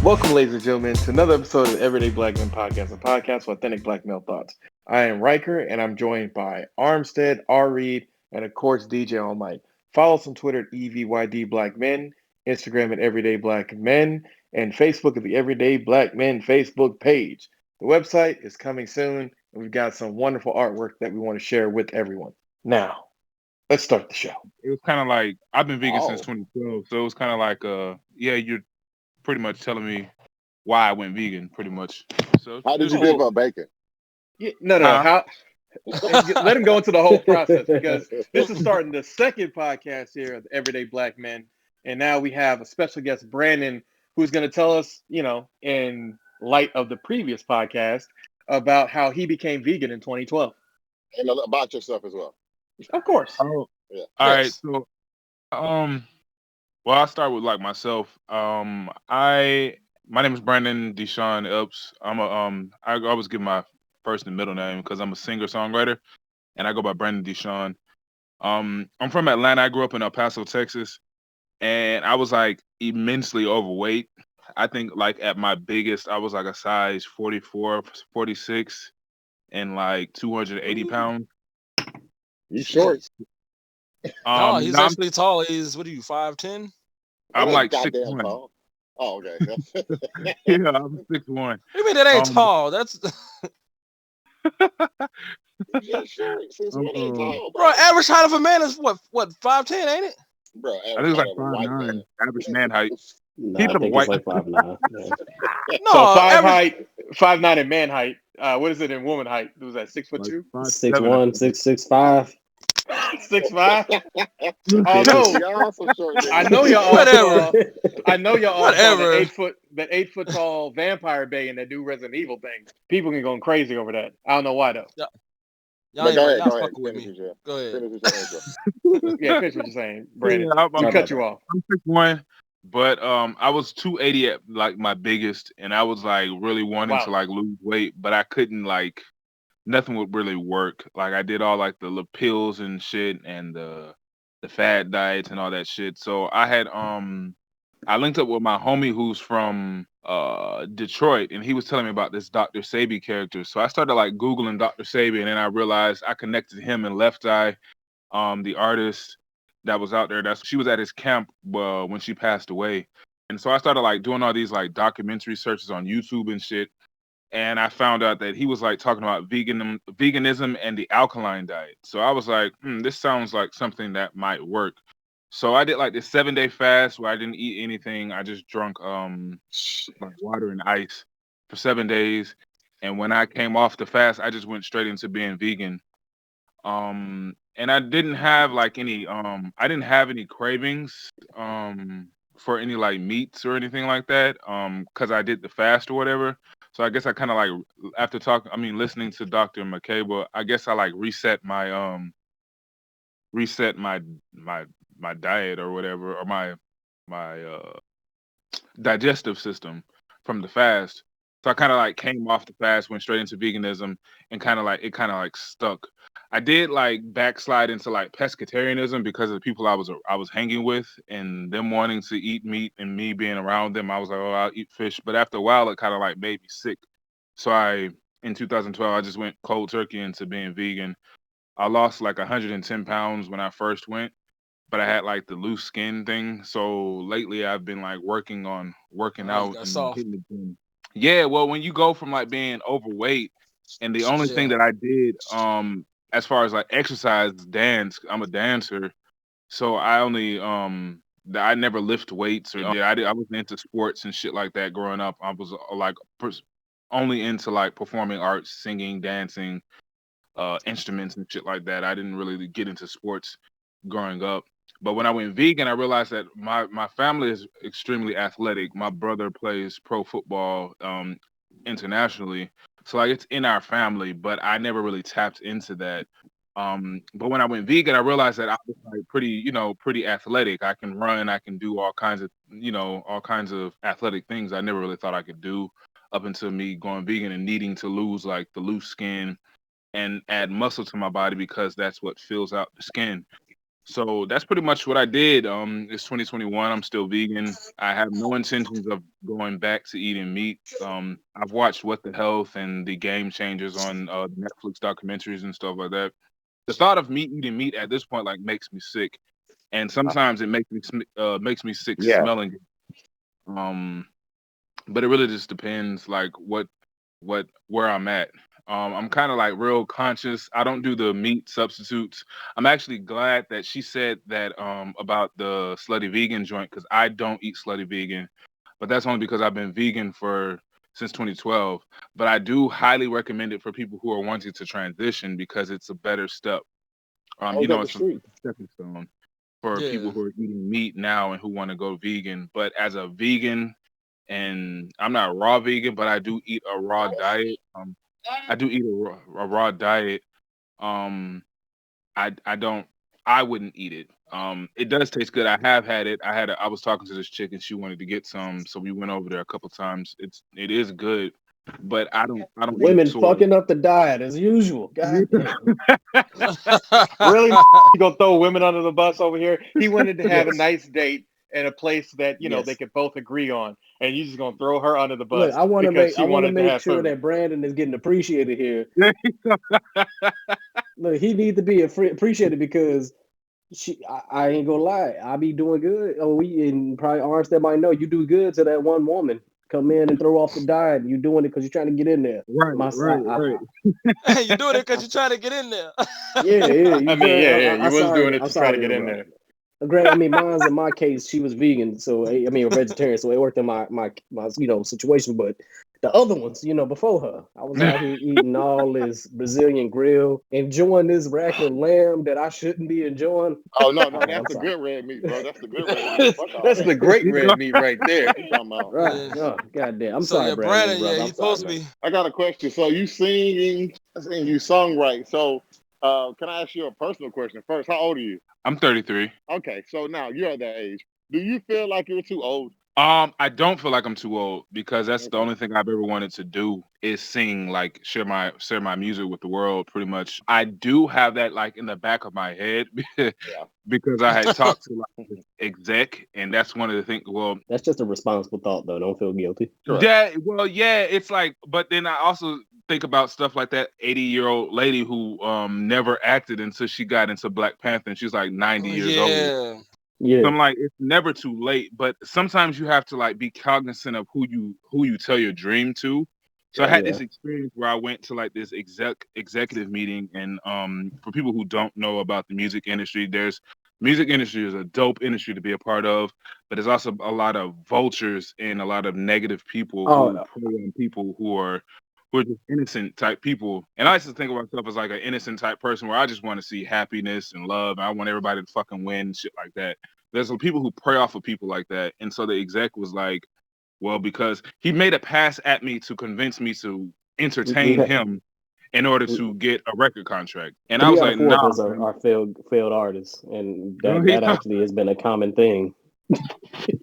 Welcome, ladies and gentlemen, to another episode of the Everyday Black Men Podcast, a podcast with authentic black male thoughts. I am Riker, and I'm joined by Armstead, R. Reed, and of course, DJ on Mic. Follow us on Twitter at EVYD Black Men, Instagram at Everyday Black Men, and Facebook at the Everyday Black Men Facebook page. The website is coming soon, and we've got some wonderful artwork that we want to share with everyone. Now, let's start the show. It was kind of like I've been vegan since Oh, 2012, so it was kind of like yeah, you're pretty much telling me why I went vegan, pretty much. So how it did was you cool. give up bacon? Yeah, no. Huh? How? Let him go into the whole process because this is starting the second podcast here of Everyday Black Men, and now we have a special guest, Brandon, who's going to tell us, in light of the previous podcast, about how he became vegan in 2012. And about yourself as well. Of course. Oh, Yeah. all right. Yes. So well, I'll start with like myself. My name is Brandon Deshaun Epps. I always give my first and middle name because I'm a singer songwriter, and I go by Brandon Deshaun. I'm from Atlanta. I grew up in El Paso, Texas, and I was like immensely overweight. I think like at my biggest, I was like a size 44, 46, and like 280 Ooh, pounds. You short. jeez. No, he's Now actually tall. He's what are you, 5'10"? That I'm ain't like goddamn 6'1". tall. Oh, okay. Yeah, I'm 6'1". What do you mean that ain't Um, tall? That's Yeah, short. Since I'm, when ain't tall, bro. bro? Average height of a man is what 5'10", ain't it? Bro, I average think it's height like of a five white man. nine, average man height. No, He's I a think it's white. like 5'9". Yeah. So No, five average. height, 5'9" in man height. What is it in woman height? Was that 6'2"? Like 5'7", I 6'1", think. 6'5". 6'5"? Oh See, no. y'all some short I niggas. know y'all all Whatever. I know y'all all saw Whatever. that 8 foot tall vampire bay and that do Resident Evil thing. People can go crazy over that. I don't know why though. Y'all But ain't go right. ahead, Y'all go ahead. fucking with Finish me. with your Go ahead. finish with your intro. Yeah, finish what you're saying, Yeah, Brandon. I'm, We I'm, cut you off. I'm 6'1", but I was 280 at like my biggest, and I was like really wanting to Wow. like lose weight, but I couldn't like nothing would really work. Like I did all like the little pills and shit and the fad diets and all that shit. So I linked up with my homie who's from Detroit, and he was telling me about this Dr. Sabi character. So I started like Googling Dr. Sabi, and then I realized I connected him and Left Eye, the artist that was out there. She was at his camp when she passed away. And so I started like doing all these like documentary searches on YouTube and shit. And I found out that he was like talking about veganism and the alkaline diet. So I was like, this sounds like something that might work. So I did like this 7-day fast where I didn't eat anything. I just drunk like water and ice for 7 days. And when I came off the fast, I just went straight into being vegan. And I didn't have like any I didn't have any cravings for any like meats or anything like that because I did the fast or whatever. So I guess I kind of like listening to Dr. McCabe, I guess I like reset my my diet or whatever, or my digestive system from the fast. So I kind of like came off the fast, went straight into veganism, and kind of like stuck. I did like backslide into like pescatarianism because of the people I was hanging with and them wanting to eat meat and me being around them. I was like, oh, I'll eat fish. But after a while, it kind of like made me sick. So in 2012, I just went cold turkey into being vegan. I lost like 110 pounds when I first went, but I had like the loose skin thing. So lately I've been like working Oh, you out got and soft. hitting the gym. Yeah, well, when you go from like being overweight, and the only thing Yeah. that I did, as far as like exercise, is dance. I'm a dancer, so I never lift weights or I wasn't into sports and shit like that growing up. I was only into like performing arts, singing, dancing, instruments and shit like that. I didn't really get into sports growing up. But when I went vegan, I realized that my family is extremely athletic. My brother plays pro football internationally. So like it's in our family, but I never really tapped into that. But when I went vegan, I realized that I was like pretty athletic. I can run, I can do all kinds of athletic things I never really thought I could do up until me going vegan and needing to lose like the loose skin and add muscle to my body because that's what fills out the skin. So that's pretty much what I did. It's 2021. I'm still vegan. I have no intentions of going back to eating meat. I've watched What the Health and the Game Changers on Netflix documentaries and stuff like that. The thought of me eating meat at this point like makes me sick, and sometimes it makes me sick Yeah. smelling it. Um, but it really just depends, like where I'm at. I'm kind of like real conscious. I don't do the meat substitutes. I'm actually glad that she said that about the slutty vegan joint because I don't eat slutty vegan, but that's only because I've been vegan for since 2012. But I do highly recommend it for people who are wanting to transition because it's a better step. I was up the It's a street. stepping stone for people Yeah. who are eating meat now and who want to go vegan. But as a vegan, and I'm not raw vegan, but I do eat a raw diet. I do eat a raw diet. Um, I don't. I wouldn't eat it. It does taste good. I have had it. I was talking to this chick and she wanted to get some, so we went over there a couple times. It is good, but I don't eat Women soy. fucking up the diet as usual. God damn. Really? You gonna throw women under the bus over here? He wanted to have a Yes. nice date in a place that they Yes. could both agree on, and you just gonna throw her under the Look, bus because she I want to wanted to make have sure food. that Brandon is getting appreciated here. Look, he needs to be appreciated because I ain't gonna lie, I be doing good. Oh, we and probably Armstead might know you do good to that one woman. Come in and throw off the diet. You doing it because you're trying to get in there. Right, right. You doing it because you're trying to get in there. Yeah, yeah. I mean, yeah. You was doing it I'm to try to sorry, get in bro. there. Great. I mean, mine's in my case, she was vegan, so I mean, or vegetarian, so it worked in my situation. But the other ones, before her, I was out here eating all this Brazilian grill, enjoying this rack of lamb that I shouldn't be enjoying. Oh no, I'm that's the sorry. good red meat, bro. That's the good red meat. Fuck all That's that. the great red meat right there. What you talking about? Right. Yeah. Oh, goddamn. I'm So sorry, yeah, Brandon, Brandon, yeah, brother. he's I'm sorry, supposed to man. be. I got a question. So you singing, you sung right. So can I ask you a personal question first? How old are you? I'm 33. Okay, so now you're at that age. Do you feel like you're too old? I don't feel like I'm too old because that's the Okay. only thing I've ever wanted to do is sing, like share my music with the world. Pretty much, I do have that like in the back of my head Yeah. because I had talked to like this exec, and that's one of the things. Well, That's just a responsible thought, though. Don't feel guilty. Correct. yeah, it's like, but then I also think about stuff like that 80-year-old lady who never acted until she got into Black Panther, and she's like 90 years old. Yeah. Yeah. So I'm like, it's never too late, but sometimes you have to like be cognizant of who you tell your dream to. So I had this experience where I went to like this executive meeting, and for people who don't know about the music industry, music industry is a dope industry to be a part of, but there's also a lot of vultures and a lot of negative people who Oh, prey on people who are just innocent type people. And I used to think of myself as like an innocent type person where I just want to see happiness and love. And I want everybody to fucking win and shit like that. There's some people who prey off of people like that. And so the exec was like, well, because he made a pass at me to convince me to entertain him in order to get a record contract. And I 3 was out of like, 4 of nah, us man. are failed artists, and No, that actually has been a common thing.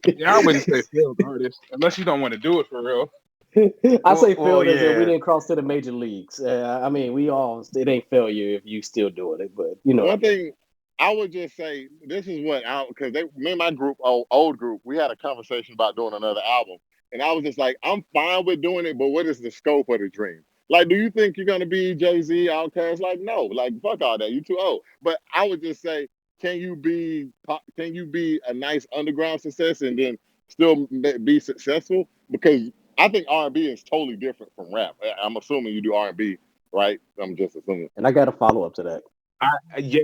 yeah, I wouldn't say failed artist unless you don't want to do it for real. I say Well, failed as in we yeah. didn't cross to the major leagues. I mean, it ain't failure if you still doing it, but One thing I would just say, this is what because me and my group, old group, we had a conversation about doing another album, and I was just like, I'm fine with doing it, but what is the scope of the dream? Like, do you think you're gonna be Jay-Z, Outkast? Like, no, like fuck all that. You too old. But I would just say, can you be a nice underground success and then still be successful? Because I think R&B is totally different from rap. I'm assuming you do R&B, right? I'm just assuming. And I got a follow up to that. Yeah,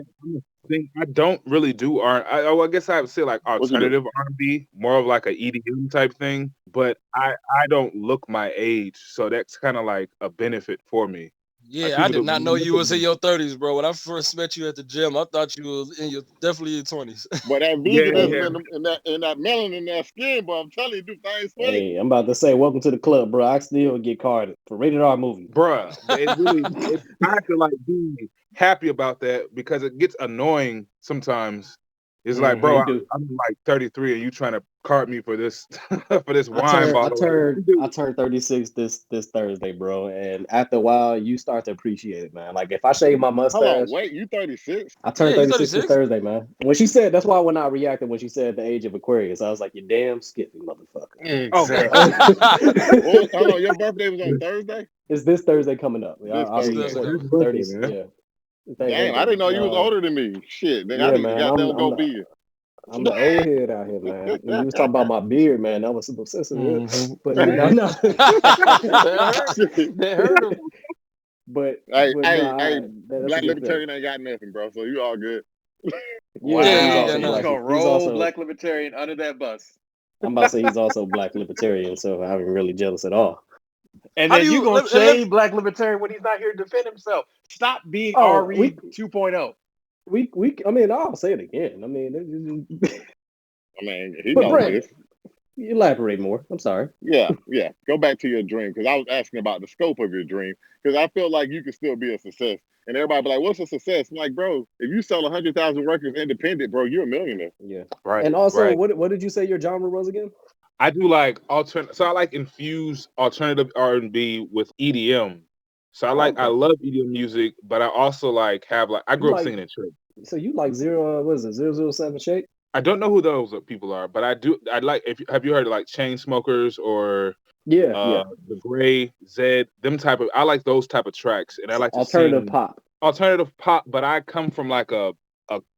I don't really do I guess I would say like What you do? alternative R&B, more of like a EDM type thing. But I don't look my age, so that's kind of like a benefit for me. Like Yeah, I people did don't not know look you at was in me. your 30s, bro. When I first met you at the gym, I thought you was definitely your 20s. But that Yeah, veganism Hey, yeah. in that melon in that skin, but I'm telling you, do things for you. hey, I'm about to say, welcome to the club, bro. I still get carded for rated R movies. Bruh, but I have to like be happy about that because it gets annoying sometimes It's like, bro, You do. I'm like 33, and you trying to card me for this for this I wine turned I bottle. Like, what turned you do? I turned 36 this Thursday, bro. And after a while, you start to appreciate it, man. Like if I shave my Hold on, mustache, wait, you 36? I Yeah, turned you 36 this 36? Thursday, man. When she said that's why when I reacted when she said the age of Aquarius, I was like, you damn skippy motherfucker. Okay. Hold on, your birthday was on Thursday? It's this Thursday coming up. This I'll be Thursday. Thursday what, coming. 30, Birthday, man. yeah. Thank Damn, I you. didn't know you was older than me. Shit, nigga, I Yeah, need to man. goddamn go be. I'm the old head out here, man. And you was talking about my beard, man. That was super sensitive. Mhm. But you know, no. They heard him. but Hey, no, that's a Black good feeling. Libertarian ain't got nothing, bro. So you all good. Yeah, Yeah, he's yeah, Wow, also yeah, he's no. black. gonna He's roll also. Black Libertarian under that bus. I'm about to say he's also black libertarian, so I ain't really jealous at all. And How do then you you gonna let, shade Black Libertarian when he's not here to defend himself. Stop being Oh, Reed 2.0. I mean, I'll say it again. I mean, I mean, he but knows Brandon, this. elaborate more. I'm sorry. Yeah. Go back to your dream because I was asking about the scope of your dream because I feel like you can still be a success. And everybody be like, "What's a success?" I'm like, bro, if you sell 100,000 records independent, bro, you're a millionaire. Yeah. Right, And also, right. what did you say your genre was again? I do like alternative. So I like infuse alternative R&B with EDM. So I Okay. love EDM music, but I also like have like I You grew up like singing in church. so you like zero? What is it? 007 Shake? I don't know who those people are, but I do. I like. If have you heard of like Chain Smokers or Yeah. the Gray Zed? Them type of. I like those type of tracks, and I So like to alternative sing pop. alternative pop. But I come from like a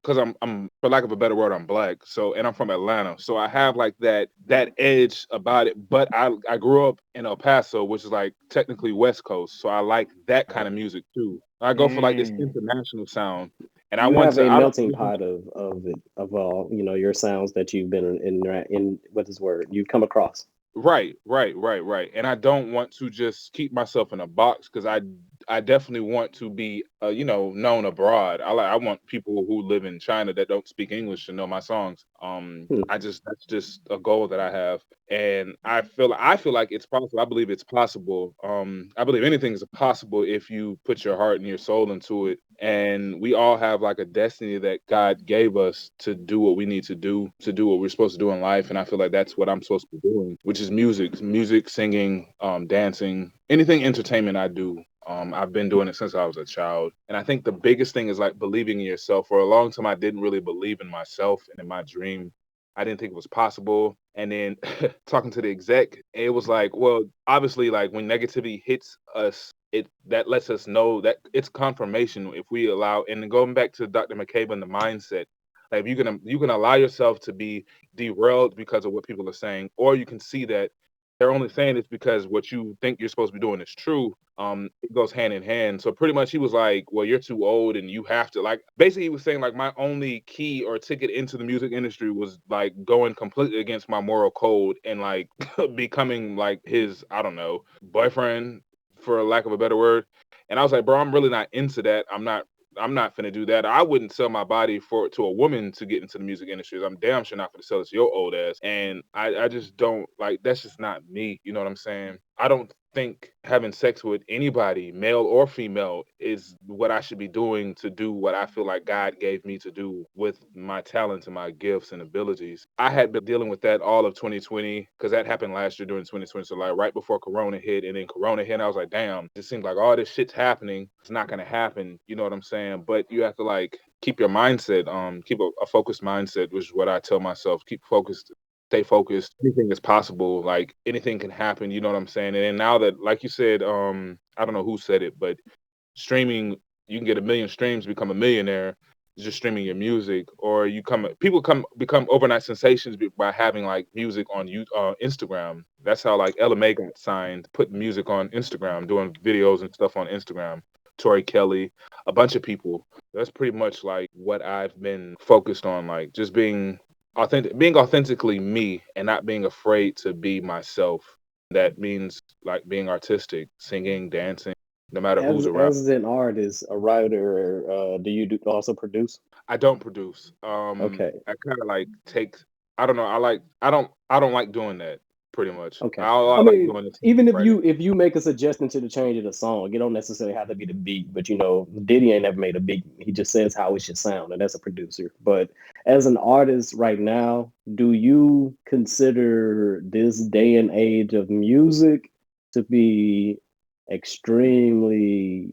because I'm for lack of a better word, I'm black. So and I'm from Atlanta, so I have like that edge about it. But I grew up in El Paso, which is like technically West Coast, so I like that kind of music too. I go for like this Mm. international sound, and I You want have to. a I don't. melting pot of all your sounds that you've been in what is word you've come across. Right. And I don't want to just keep myself in a box because I definitely want to be known abroad. I want people who live in China that don't speak English to know my songs. Hmm. That's just a goal that I have, and I feel like it's possible. I believe it's possible. I believe anything is possible if you put your heart and your soul into it. And we all have like a destiny that God gave us to do what we need to do what we're supposed to do in life. And I feel like that's what I'm supposed to be doing, which is music, singing, dancing, anything entertainment I do. I've been doing it since I was a child. And I think the biggest thing is like believing in yourself. For a long time, I didn't really believe in myself and in my dream. I didn't think it was possible. And then talking to the exec, it was like, well, obviously, like when negativity hits us, it that lets us know that it's confirmation if we allow. And then going back to Dr. McCabe and the mindset, like you can allow yourself to be derailed because of what people are saying, or you can see that they're only saying it's because what you think you're supposed to be doing is true. It goes hand in hand. So pretty much he was like, well, you're too old and you have to like basically he was saying like my only key or ticket into the music industry was like going completely against my moral code and like becoming like his, I don't know, boyfriend for lack of a better word. And I was like, bro, I'm really not into that. I'm not finna do that. I wouldn't sell my body to a woman to get into the music industry. I'm damn sure not finna sell it to your old ass. And I just don't like that's just not me. You know what I'm saying? I don't think having sex with anybody, male or female, is what I should be doing to do what I feel like God gave me to do with my talents and my gifts and abilities. I had been dealing with that all of 2020 because that happened last year during 2020. So like right before Corona hit, and then Corona hit, and I was like, damn, it seems like all this shit's happening. It's not gonna happen. You know what I'm saying? But you have to like keep your mindset, keep a focused mindset, which is what I tell myself. Keep focused, stay focused. Anything is possible. Like anything can happen. You know what I'm saying? And then now that, like you said, I don't know who said it, but streaming, you can get 1 million streams, become a millionaire just streaming your music, or people become overnight sensations by having like music on Instagram. That's how like Ella May got signed, putting music on Instagram, doing videos and stuff on Instagram. Tori Kelly, a bunch of people. That's pretty much like what I've been focused on, like just being authentically me and not being afraid to be myself. That means like being artistic, singing, dancing, no matter who's around. As an artist, a writer, do you also produce? I don't produce. Okay. I kind of like take. I don't know. I don't like doing that. pretty much. Okay. I I like mean, going into even writing. if you make a suggestion to the change of the song, it don't necessarily have to be the beat. But Diddy ain't never made a beat. He just says how it should sound, and that's a producer. But as an artist right now, do you consider this day and age of music to be extremely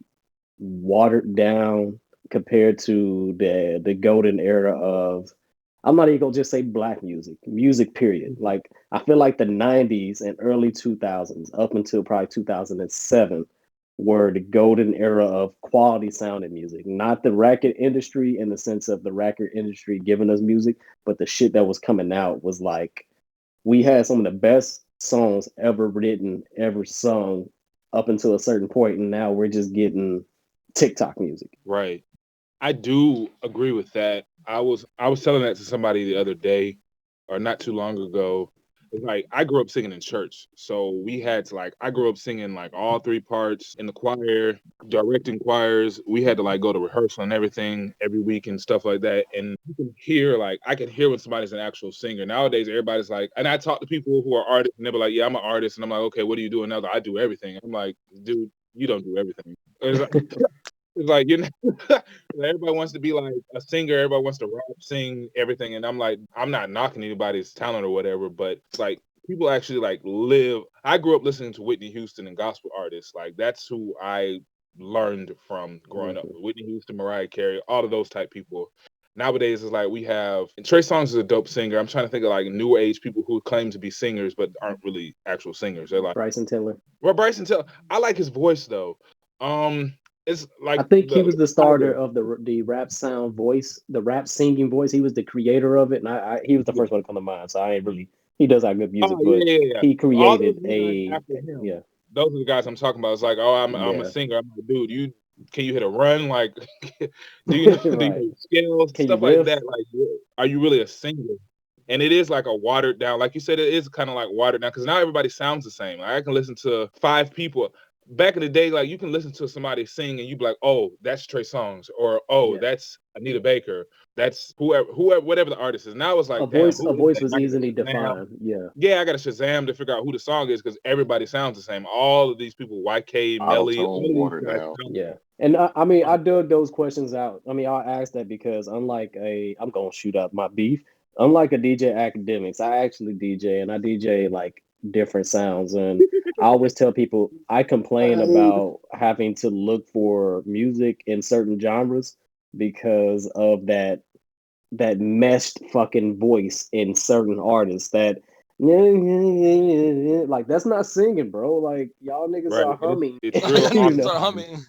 watered down compared to the golden era of, I'm not even gonna just say black music period. Like I feel like the 90s and early 2000s up until probably 2007 were the golden era of quality sounding music. Not the record industry in the sense of the record industry giving us music, but the shit that was coming out was like, we had some of the best songs ever written, ever sung up until a certain point, and now we're just getting TikTok music. Right. I do agree with that. I was telling that to somebody the other day, or not too long ago. It's like I grew up singing in church, so we had to I grew up singing like all three parts in the choir, directing choirs. We had to go to rehearsal and everything every week and stuff like that. And you can hear I can hear when somebody's an actual singer. Nowadays, everybody's and I talk to people who are artists, and they're like, "Yeah, I'm an artist," and I'm like, "Okay, what are you doing now?" I do everything. I'm like, "Dude, you don't do everything." It's like everybody wants to be like a singer, everybody wants to rap, sing, everything, and I'm like, I'm not knocking anybody's talent or whatever, but it's like people actually live. I grew up listening to Whitney Houston and gospel artists. That's who I learned from growing up. Whitney Houston, Mariah Carey, all of those type people. Nowadays, it's we have Trey Songz is a dope singer. I'm trying to think of new age people who claim to be singers but aren't really actual singers. They're Bryson Tiller. Well, Bryson Tiller. I like his voice though. It's I think he was the starter of the rap sound voice, the rap singing voice. He was the creator of it, and he was the first one to come to mind. So I ain't really. He does have good music, but he created after him. Yeah. Those are the guys I'm talking about. It's I'm a singer. I'm like, dude, can you hit a run? Do you know do you know skills, stuff like that? Are you really a singer? And it is a watered down, like you said, it is kind of watered down because now everybody sounds the same. I can listen to 5 people. Back in the day, you can listen to somebody sing and you be like, oh, that's Trey Songz, or that's Anita Baker, that's whoever, whatever the artist is. Now it's a voice was easily defined. Yeah, I got to Shazam to figure out who the song is because everybody sounds the same. All of these people, YK, Melly, all watered these guys. down. Yeah. And I dug those questions out. I mean, I'll ask that because I'm going to shoot up my beef. Unlike a DJ Academics, I actually DJ, and I DJ different sounds. And I always tell people I complain about having to look for music in certain genres because of that meshed fucking voice in certain artists that that's not singing, bro. Y'all niggas are humming. It's real humming.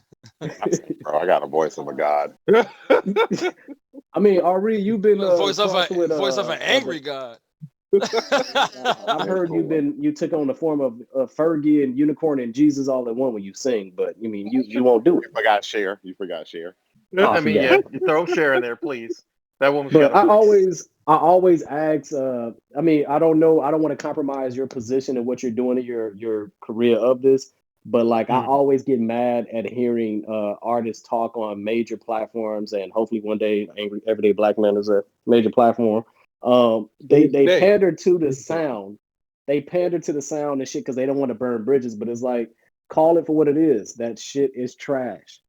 Bro, I got a voice of a god. I mean, Ari, you've been voice of an angry god. I've heard you took on the form of Fergie and Unicorn and Jesus all in one when you sing, but I mean you won't do it. You forgot Cher. I mean, yeah, you throw Cher in there, please. That woman's but got I always ask. I mean, I don't know. I don't want to compromise your position and what you're doing in your career of this. But I always get mad at hearing artists talk on major platforms, and hopefully one day Everyday Black Man is a major platform. They pander to the sound. They pander to the sound and shit because they don't want to burn bridges. But it's call it for what it is. That shit is trash.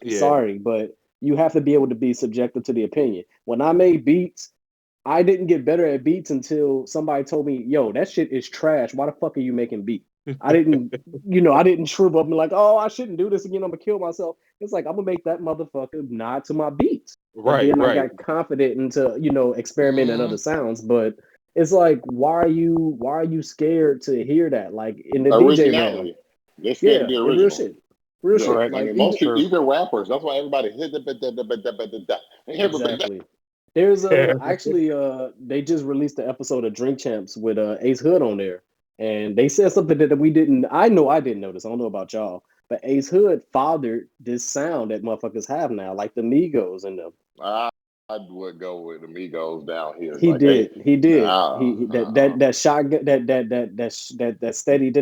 Sorry, but you have to be able to be subjective to the opinion. When I made beats, I didn't get better at beats until somebody told me, yo, that shit is trash. Why the fuck are you making beats? I didn't shrivel up and oh, I shouldn't do this again. I'm gonna kill myself. It's I'm gonna make that motherfucker nod to my beats. Right. I got confident into experimenting other sounds. But it's why are you scared to hear that? In the DJ realm. They're scared to be original. Real shit. Right. Most people, even rappers, that's why everybody hit exactly. There's actually they just released the episode of Drink Champs with Ace Hood on there, and they said something that we didn't. I didn't notice. I don't know about y'all, but Ace Hood fathered this sound that motherfuckers have now, like the Migos and them. I would go with the Migos down here. He did. That shotgun, that steady.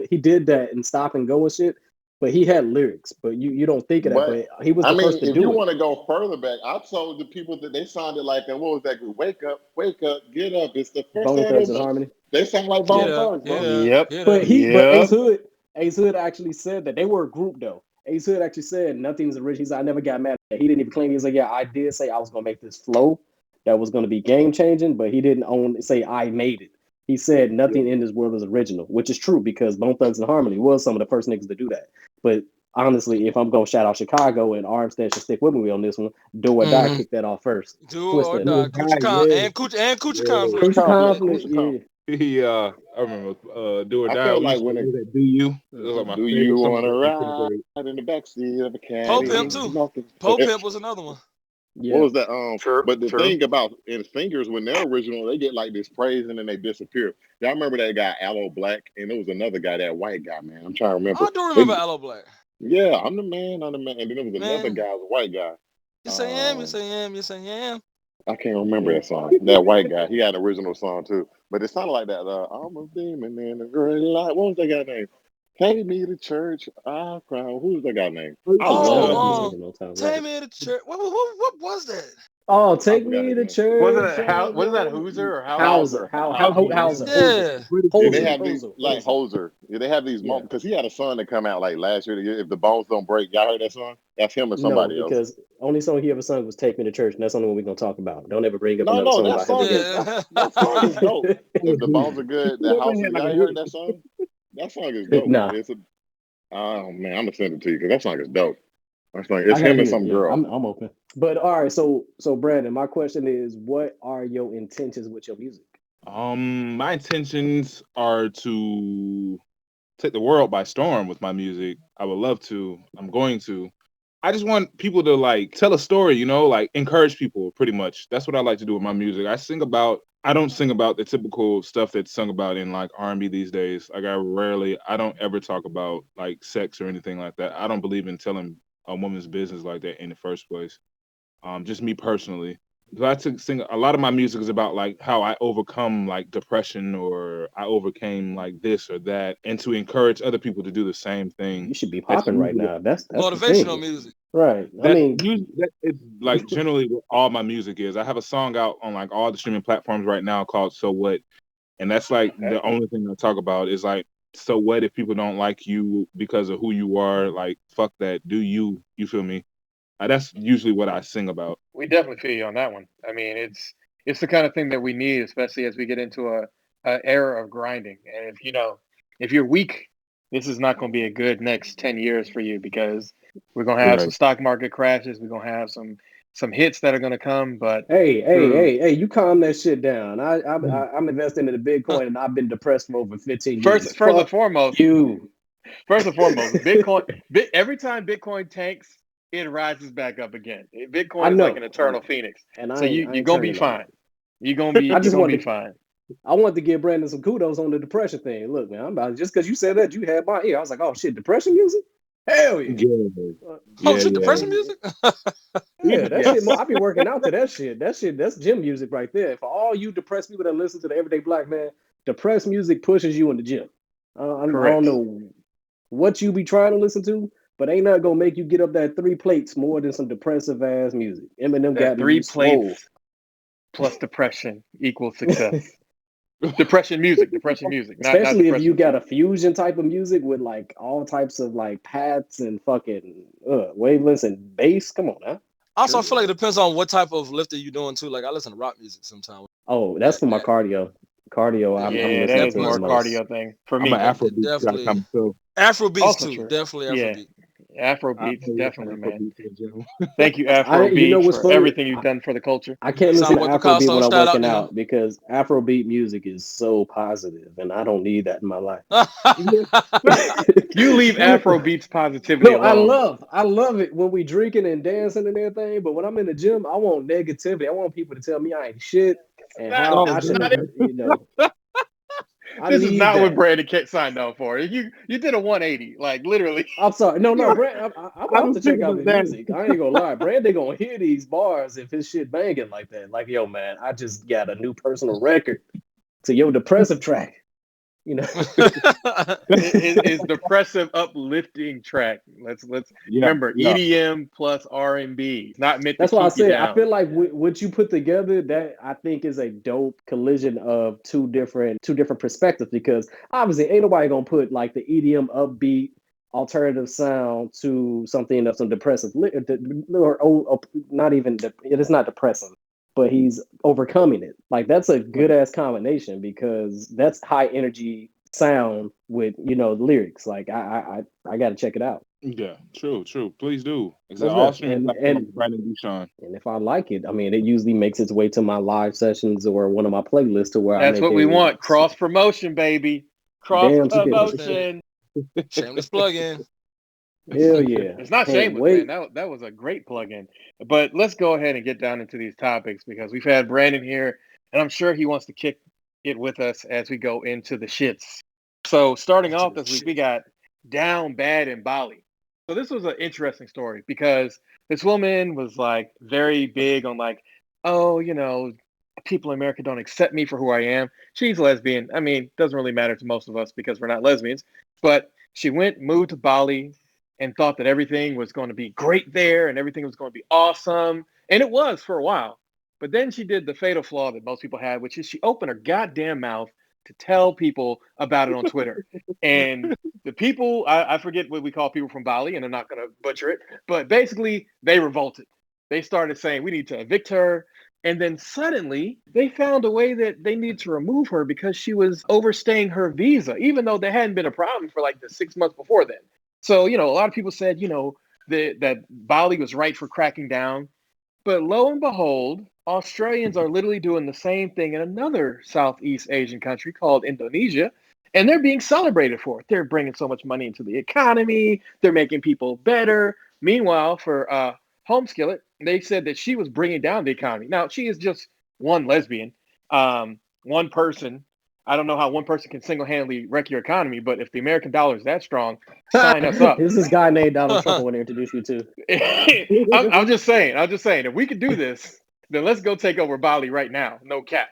He did that and stop and go and shit. but he had lyrics. But you don't think of that. But But he was I the mean, first to if you do it. want to go further back, I told the people that they sounded like that. What was that group? Wake up, get up. It's the first Bone time they Thugs and sound. Harmony. They sound like Get Bone Yeah. up, Thugs, get bro. up, Yep. get But up. Yep. Ace Hood actually said that they were a group though. Ace Hood actually said nothing's original. He said I never got mad at that. He didn't even claim. He was like, yeah, I did say I was gonna make this flow that was gonna be game changing, but he didn't say I made it. He said nothing in this world is original, which is true because Bone Thugs and Harmony was some of the first niggas to do that. But honestly, if I'm gonna shout out Chicago and Armstead should stick with me on this one, Do or Die Mhm. kicked that off first. Do Twist or that. die. Coochie Con and Coochie Conflict. Crucial Conflict. conflict, yeah. I remember Do or I Die. felt We like used to when do it, that. Do you? It was like my do you favorite song want to back in 10th grade. ride in the backseat of a Po caddy? Pimp too. Smoking. Po Pimp was another one. What Yeah. was that? True. But the True. thing about in singers when they're original, they get like this praise and then they disappear. Y'all remember that guy Aloe Black, and there was another guy, that white guy, man. I'm trying to remember. I do remember Aloe Black. Yeah, I'm the man, I'm the man. And then there was another Man, guy, a white guy. yes I am, yes I am, yes I am. I can't remember that song. That white guy, he had an original song too, but it sounded like that. I'm a demon in the great light. What was that guy name? Take me to church. I cry. Who was that guy name? I love that Oh, song. take me to church. What was that? Oh, I take forgot me his to name. church. Was that Hooser or Hauser. Hauser. Yeah. And they Hoser. have these like Hoser. Yeah, they have these Yeah. moments because he had a song that come out like last year. If the bones don't break, y'all heard that song? That's him or No, somebody else. because only song he ever sung was "Take Me to Church," and that's the only one we're gonna talk about. Don't ever bring up another No, song that about him song again. is that song is dope. If the bones are good, the house is. Y'all ain't heard that song? That song is dope. Nah, It's a oh man, I'm gonna send it to you because that song is dope. That song, I it's gotta him and hear it. some Yeah, girl. I'm open. But all right, so Brandon, my question is, what are your intentions with your music? My intentions are to take the world by storm with my music. I would love to. I'm going to. I just want people to like tell a story, like encourage people pretty much. That's what I like to do with my music. I don't sing about the typical stuff that's sung about in like R&B these days. Like I don't ever talk about like sex or anything like that. I don't believe in telling a woman's business like that in the first place. Just me personally. So I took sing a lot of my music is about like how I overcome like depression or I overcame like this or that, and to encourage other people to do the same thing. You should be That's popping right usually now. That's the Motivational thing, music. right? I that's mean, usually that is like generally what all my music is. I have a song out on like all the streaming platforms right now called "So What," and that's like the only thing I talk about is like, so what if people don't like you because of who you are? Like, fuck that. Do you? You feel me? That's usually what I sing about. We definitely feel you on that one. I mean, it's the kind of thing that we need, especially as we get into a era of grinding. And if you're weak, this is not going to be a good next 10 years for you because we're going to have some Right. stock market crashes. We're going to have some hits that are going to come. But hey, you calm that shit down. I'm investing in the Bitcoin, and I've been depressed for over 15 years. first and Fuck foremost, you. Bitcoin. Every time Bitcoin tanks, it rises back up again. I Bitcoin is like an know, eternal phoenix. and So I you're ain't gonna be turning on fine. it. You're gonna be I just want be to. fine. I want to give Brandon some kudos on the depression thing. Look, man, I'm about just because you said that, you had my ear. I was like, oh shit, depression music? Hell yeah. Oh shit, Yeah. depression music? Yeah, that shit. Yes. I be working out to that shit. That's gym music right there. For all you depressed people that listen to the Everyday Black Man, depressed music pushes you in the gym. I Correct. don't know what you be trying to listen to, but ain't not gonna make you get up that 3 plates more than some depressive ass music. Eminem got That 3 me swole. plates plus depression equals success. Depression music, not Especially if you depression got food. a fusion type of music with like all types of like pads and fucking wavelengths and bass. Come on now. Also, I feel like it depends on what type of lifting you're doing too. Like I listen to rock music sometimes. Oh, that's for my cardio. Cardio, I'm Yeah, that listening is to more the a most. cardio thing for I'm me. an Afrobeat guy Definitely. kind of too. Afrobeats Also too. true. Definitely Yeah. Afrobeat. Afro I beats, play definitely, man. Afrobeat in the gym. Thank you, Afro You know beats, what's for funny? everything you've done for the culture. I can't listen to Soundboy Afrobeat Picasso, when I'm shout out working to him. out because Afrobeat music is so positive, and I don't need that in my life. You leave Afro beats positivity No, alone. I love it when we drinking and dancing and everything. But when I'm in the gym, I want negativity. I want people to tell me I ain't shit and how I That's should, not it. I This is need not what that. Brandon signed up for. You did a 180, like literally. I'm sorry. No, Brand. I'm I out don't to check think out about his that. music. I ain't gonna lie. Brandon gonna hear these bars if his shit banging like that. Like, yo, man, I just got a new personal record to your depressive track. You know, Is depressive uplifting track. Let's Yeah, remember yeah. EDM plus R&B. It's not meant to that's why I keep you said I down. feel like what you put together, that I think is a dope collision of two different perspectives, because obviously ain't nobody gonna put like the EDM upbeat alternative sound to something that's some depressive or not even it is not depressing, but he's overcoming it. Like that's a good ass combination, because that's high energy sound with the lyrics. Like I got to check it out. Yeah, true. Please do. It's Most all definitely. streaming platforms. Brandon Bouchon. And if I like it, I mean, it usually makes its way to my live sessions or one of my playlists to where I That's make what we a want. Cross promotion, baby. Cross damn skippers. promotion. Shameless plug-in. Hell yeah. It's not Can't shameless, man. wait. That was a great plug-in. But let's go ahead and get down into these topics, because we've had Brandon here, and I'm sure he wants to kick it with us as we go into the shits. So starting off this week, we got down bad in Bali. So this was an interesting story, because this woman was like very big on like, oh, people in America don't accept me for who I am. She's lesbian. I mean, doesn't really matter to most of us because we're not lesbians. But she moved to Bali and thought that everything was going to be great there and everything was going to be awesome. And it was for a while. But then she did the fatal flaw that most people have, which is she opened her goddamn mouth to tell people about it on Twitter. And the people, I forget what we call people from Bali, and I'm not going to butcher it, but basically they revolted. They started saying, we need to evict her. And then suddenly they found a way that they needed to remove her because she was overstaying her visa, even though there hadn't been a problem for like the 6 months before then. So, a lot of people said, that Bali was right for cracking down. But lo and behold, Australians are literally doing the same thing in another Southeast Asian country called Indonesia. And they're being celebrated for it. They're bringing so much money into the economy. They're making people better. Meanwhile, for Homeskillet, they said that she was bringing down the economy. Now, she is just one lesbian, one person. I don't know how one person can single-handedly wreck your economy, but if the American dollar is that strong, sign us up. This is this guy named Donald Trump I want to introduce you to. I'm just saying. If we could do this, then let's go take over Bali right now. No cap.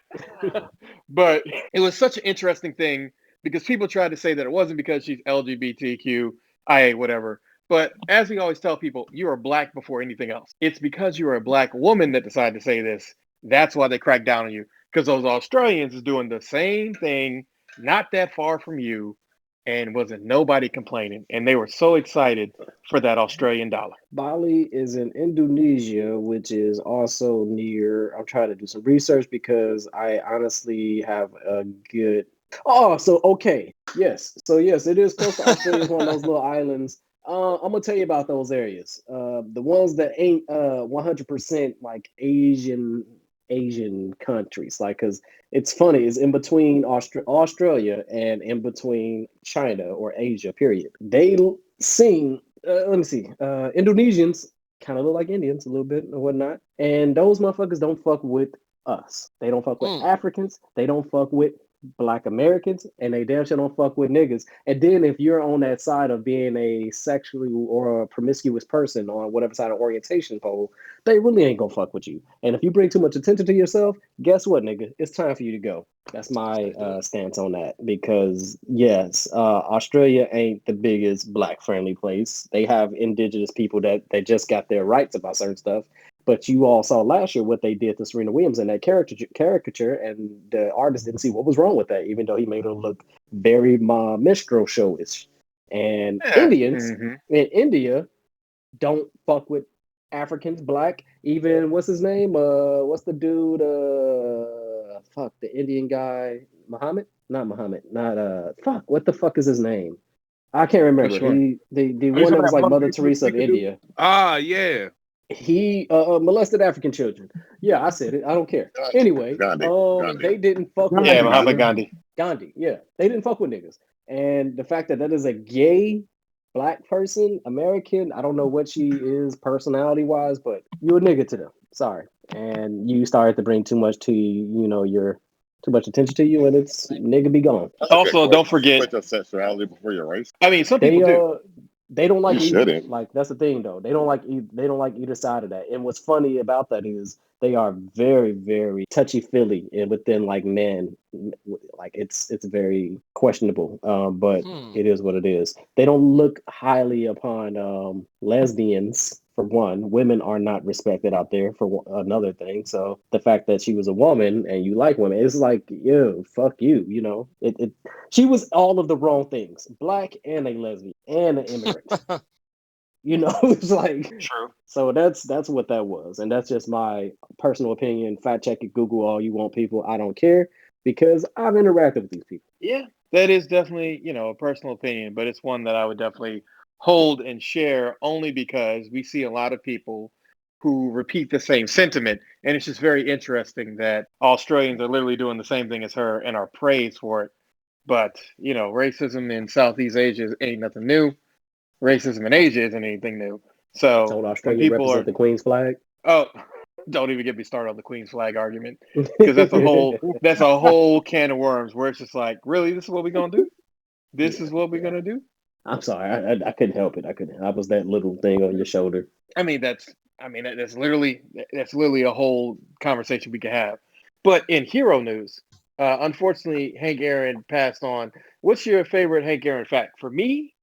But it was such an interesting thing, because people tried to say that it wasn't because she's LGBTQIA, whatever. But as we always tell people, you are black before anything else. It's because you are a black woman that decided to say this. That's why they cracked down on you. Because those Australians is doing the same thing, not that far from you, and wasn't nobody complaining. And they were so excited for that Australian dollar. Bali is in Indonesia, which is also near. I'm trying to do some research because I honestly have a good. Oh, so okay. Yes. So yes, it is close to Australia. It's one of those little islands. I'm gonna tell you about those areas. The ones that ain't 100% like Asian countries, like, because it's funny, it's in between Australia and in between China or Asia. Period. They sing. Let me see. Indonesians kind of look like Indians a little bit or whatnot, and those motherfuckers don't fuck with us. They don't fuck with Africans. They don't fuck with Black Americans, and they damn sure don't fuck with niggas. And then if you're on that side of being a sexually or a promiscuous person on whatever side of orientation pole, they really ain't gonna fuck with you. And if you bring too much attention to yourself, guess what, nigga? It's time for you to go. That's my stance on that. Because yes, Australia ain't the biggest black friendly place. They have indigenous people that they just got their rights about certain stuff. But you all saw last year what they did to Serena Williams in that caricature, and the artist didn't see what was wrong with that, even though he made her look very minstrel showish. And Indians in India don't fuck with Africans, black. Even what's his name? What's the dude? Fuck, the Indian guy, Muhammad? Not Muhammad. Not fuck. What the fuck is his name? I can't remember. Which one? The one that was like Mother Teresa of India. Ah, yeah. He molested African children. Yeah, I said it. I don't care. Anyway, Gandhi. they didn't fuck with Yeah, niggas. Mahatma Gandhi. Gandhi, yeah. They didn't fuck with niggas. And the fact that is a gay black person, American, I don't know what she is personality-wise, but you're a nigga to them. Sorry. And you started to bring too much to your too much attention to you, and it's nigga be gone. Also, don't forget. Put your sexuality before your race. I mean, some people do. They don't like You either. shouldn't. Like that's the thing, though. They don't like either side of that. And what's funny about that is they are very, very touchy feely within like men. Like it's very questionable. But it is what it is. They don't look highly upon lesbians. For one, women are not respected out there. For another thing, so the fact that she was a woman and you like women, it's like, yo, fuck you. You know, she was all of the wrong things, black and a lesbian and an immigrant. You know, it's like, True. so that's what that was, and that's just my personal opinion. Fact check it, Google all you want, people. I don't care because I've interacted with these people. Yeah, that is definitely, a personal opinion, but it's one that I would definitely hold and share only because we see a lot of people who repeat the same sentiment. And it's just very interesting that Australians are literally doing the same thing as her and are praised for it. But, racism in Southeast Asia ain't nothing new. Racism in Asia isn't anything new. So Told when Australia people represent the Queen's flag. oh, don't even get me started on the Queen's flag argument because that's a whole can of worms where it's just like, really, this is what we're gonna do? This is what we're gonna do? I'm sorry, I couldn't help it. I was that little thing on your shoulder. That's literally a whole conversation we could have. But in hero news, unfortunately, Hank Aaron passed on. What's your favorite Hank Aaron fact? For me,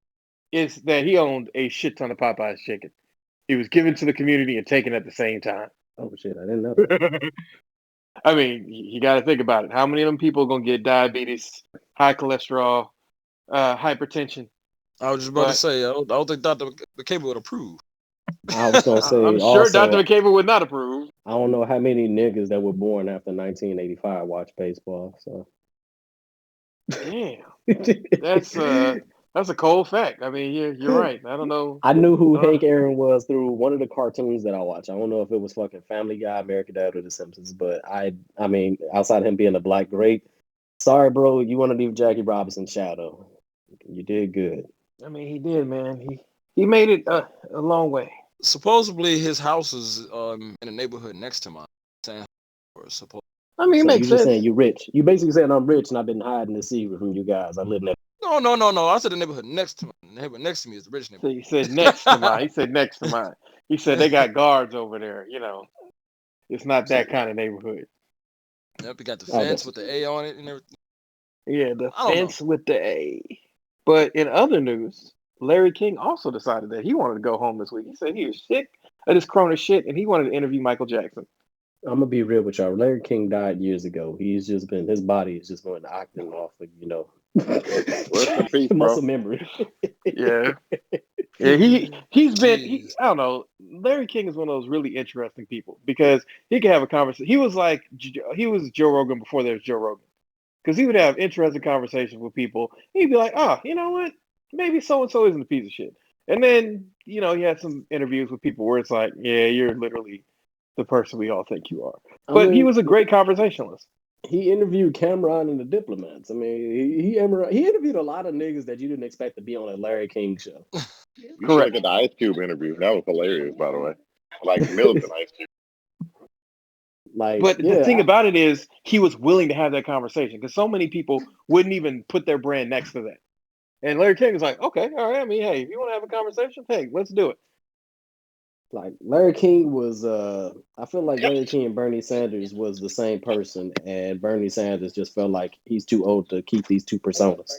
is that he owned a shit ton of Popeye's chicken. He was given to the community and taken at the same time. Oh shit, I didn't know that. I mean, you got to think about it. How many of them people are going to get diabetes, high cholesterol, hypertension? I was just about to say, I don't think Dr. McCabe would approve. I was gonna say, I'm sure also, Dr. McCabe would not approve. I don't know how many niggas that were born after 1985 watch baseball. So, Damn, that's a cold fact. I mean, you're right. I don't know. I knew who Hank Aaron was through one of the cartoons that I watched. I don't know if it was fucking Family Guy, American Dad, or The Simpsons, but I mean, outside him being a black great, sorry, bro, you want to leave Jackie Robinson's shadow. You did good. I mean, he did, man. He made it a long way. Supposedly, his house is in the neighborhood next to mine. I mean, it So makes you just sense. saying you rich. You basically saying I'm rich and I've been hiding the secret from you guys. I live in that. No. I said the neighborhood next to mine. The neighborhood next to me is the rich So neighborhood. he said next to mine. He said next to mine. He said they got guards over there. It's not that kind of neighborhood. Yep, he got the fence with the A on it and everything. Yeah, the fence with the A. But in other news, Larry King also decided that he wanted to go home this week. He said he was sick of this corona shit and he wanted to interview Michael Jackson. I'm gonna be real with y'all. Larry King died years ago. His body is just going acting off of, Rest in peace, bro. muscle memory. Yeah. Yeah, he's been I don't know. Larry King is one of those really interesting people because he can have a conversation. He was Joe Rogan before there was Joe Rogan. Because he would have interesting conversations with people. He'd be like, oh, you know what? Maybe so-and-so isn't a piece of shit. And then, he had some interviews with people where it's like, yeah, you're literally the person we all think you are. But he was a great conversationalist. He interviewed Cameron and the Diplomats. I mean, he interviewed a lot of niggas that you didn't expect to be on a Larry King show. You should look at the Ice Cube interview. That was hilarious, by the way. Like militant Ice Cube. But the thing about it is he was willing to have that conversation because so many people wouldn't even put their brand next to that. And Larry King was like, okay, all right. I mean, hey, if you want to have a conversation, hey, let's do it. Like Larry King was, I feel like Larry King and Bernie Sanders was the same person, and Bernie Sanders just felt like he's too old to keep these two personas.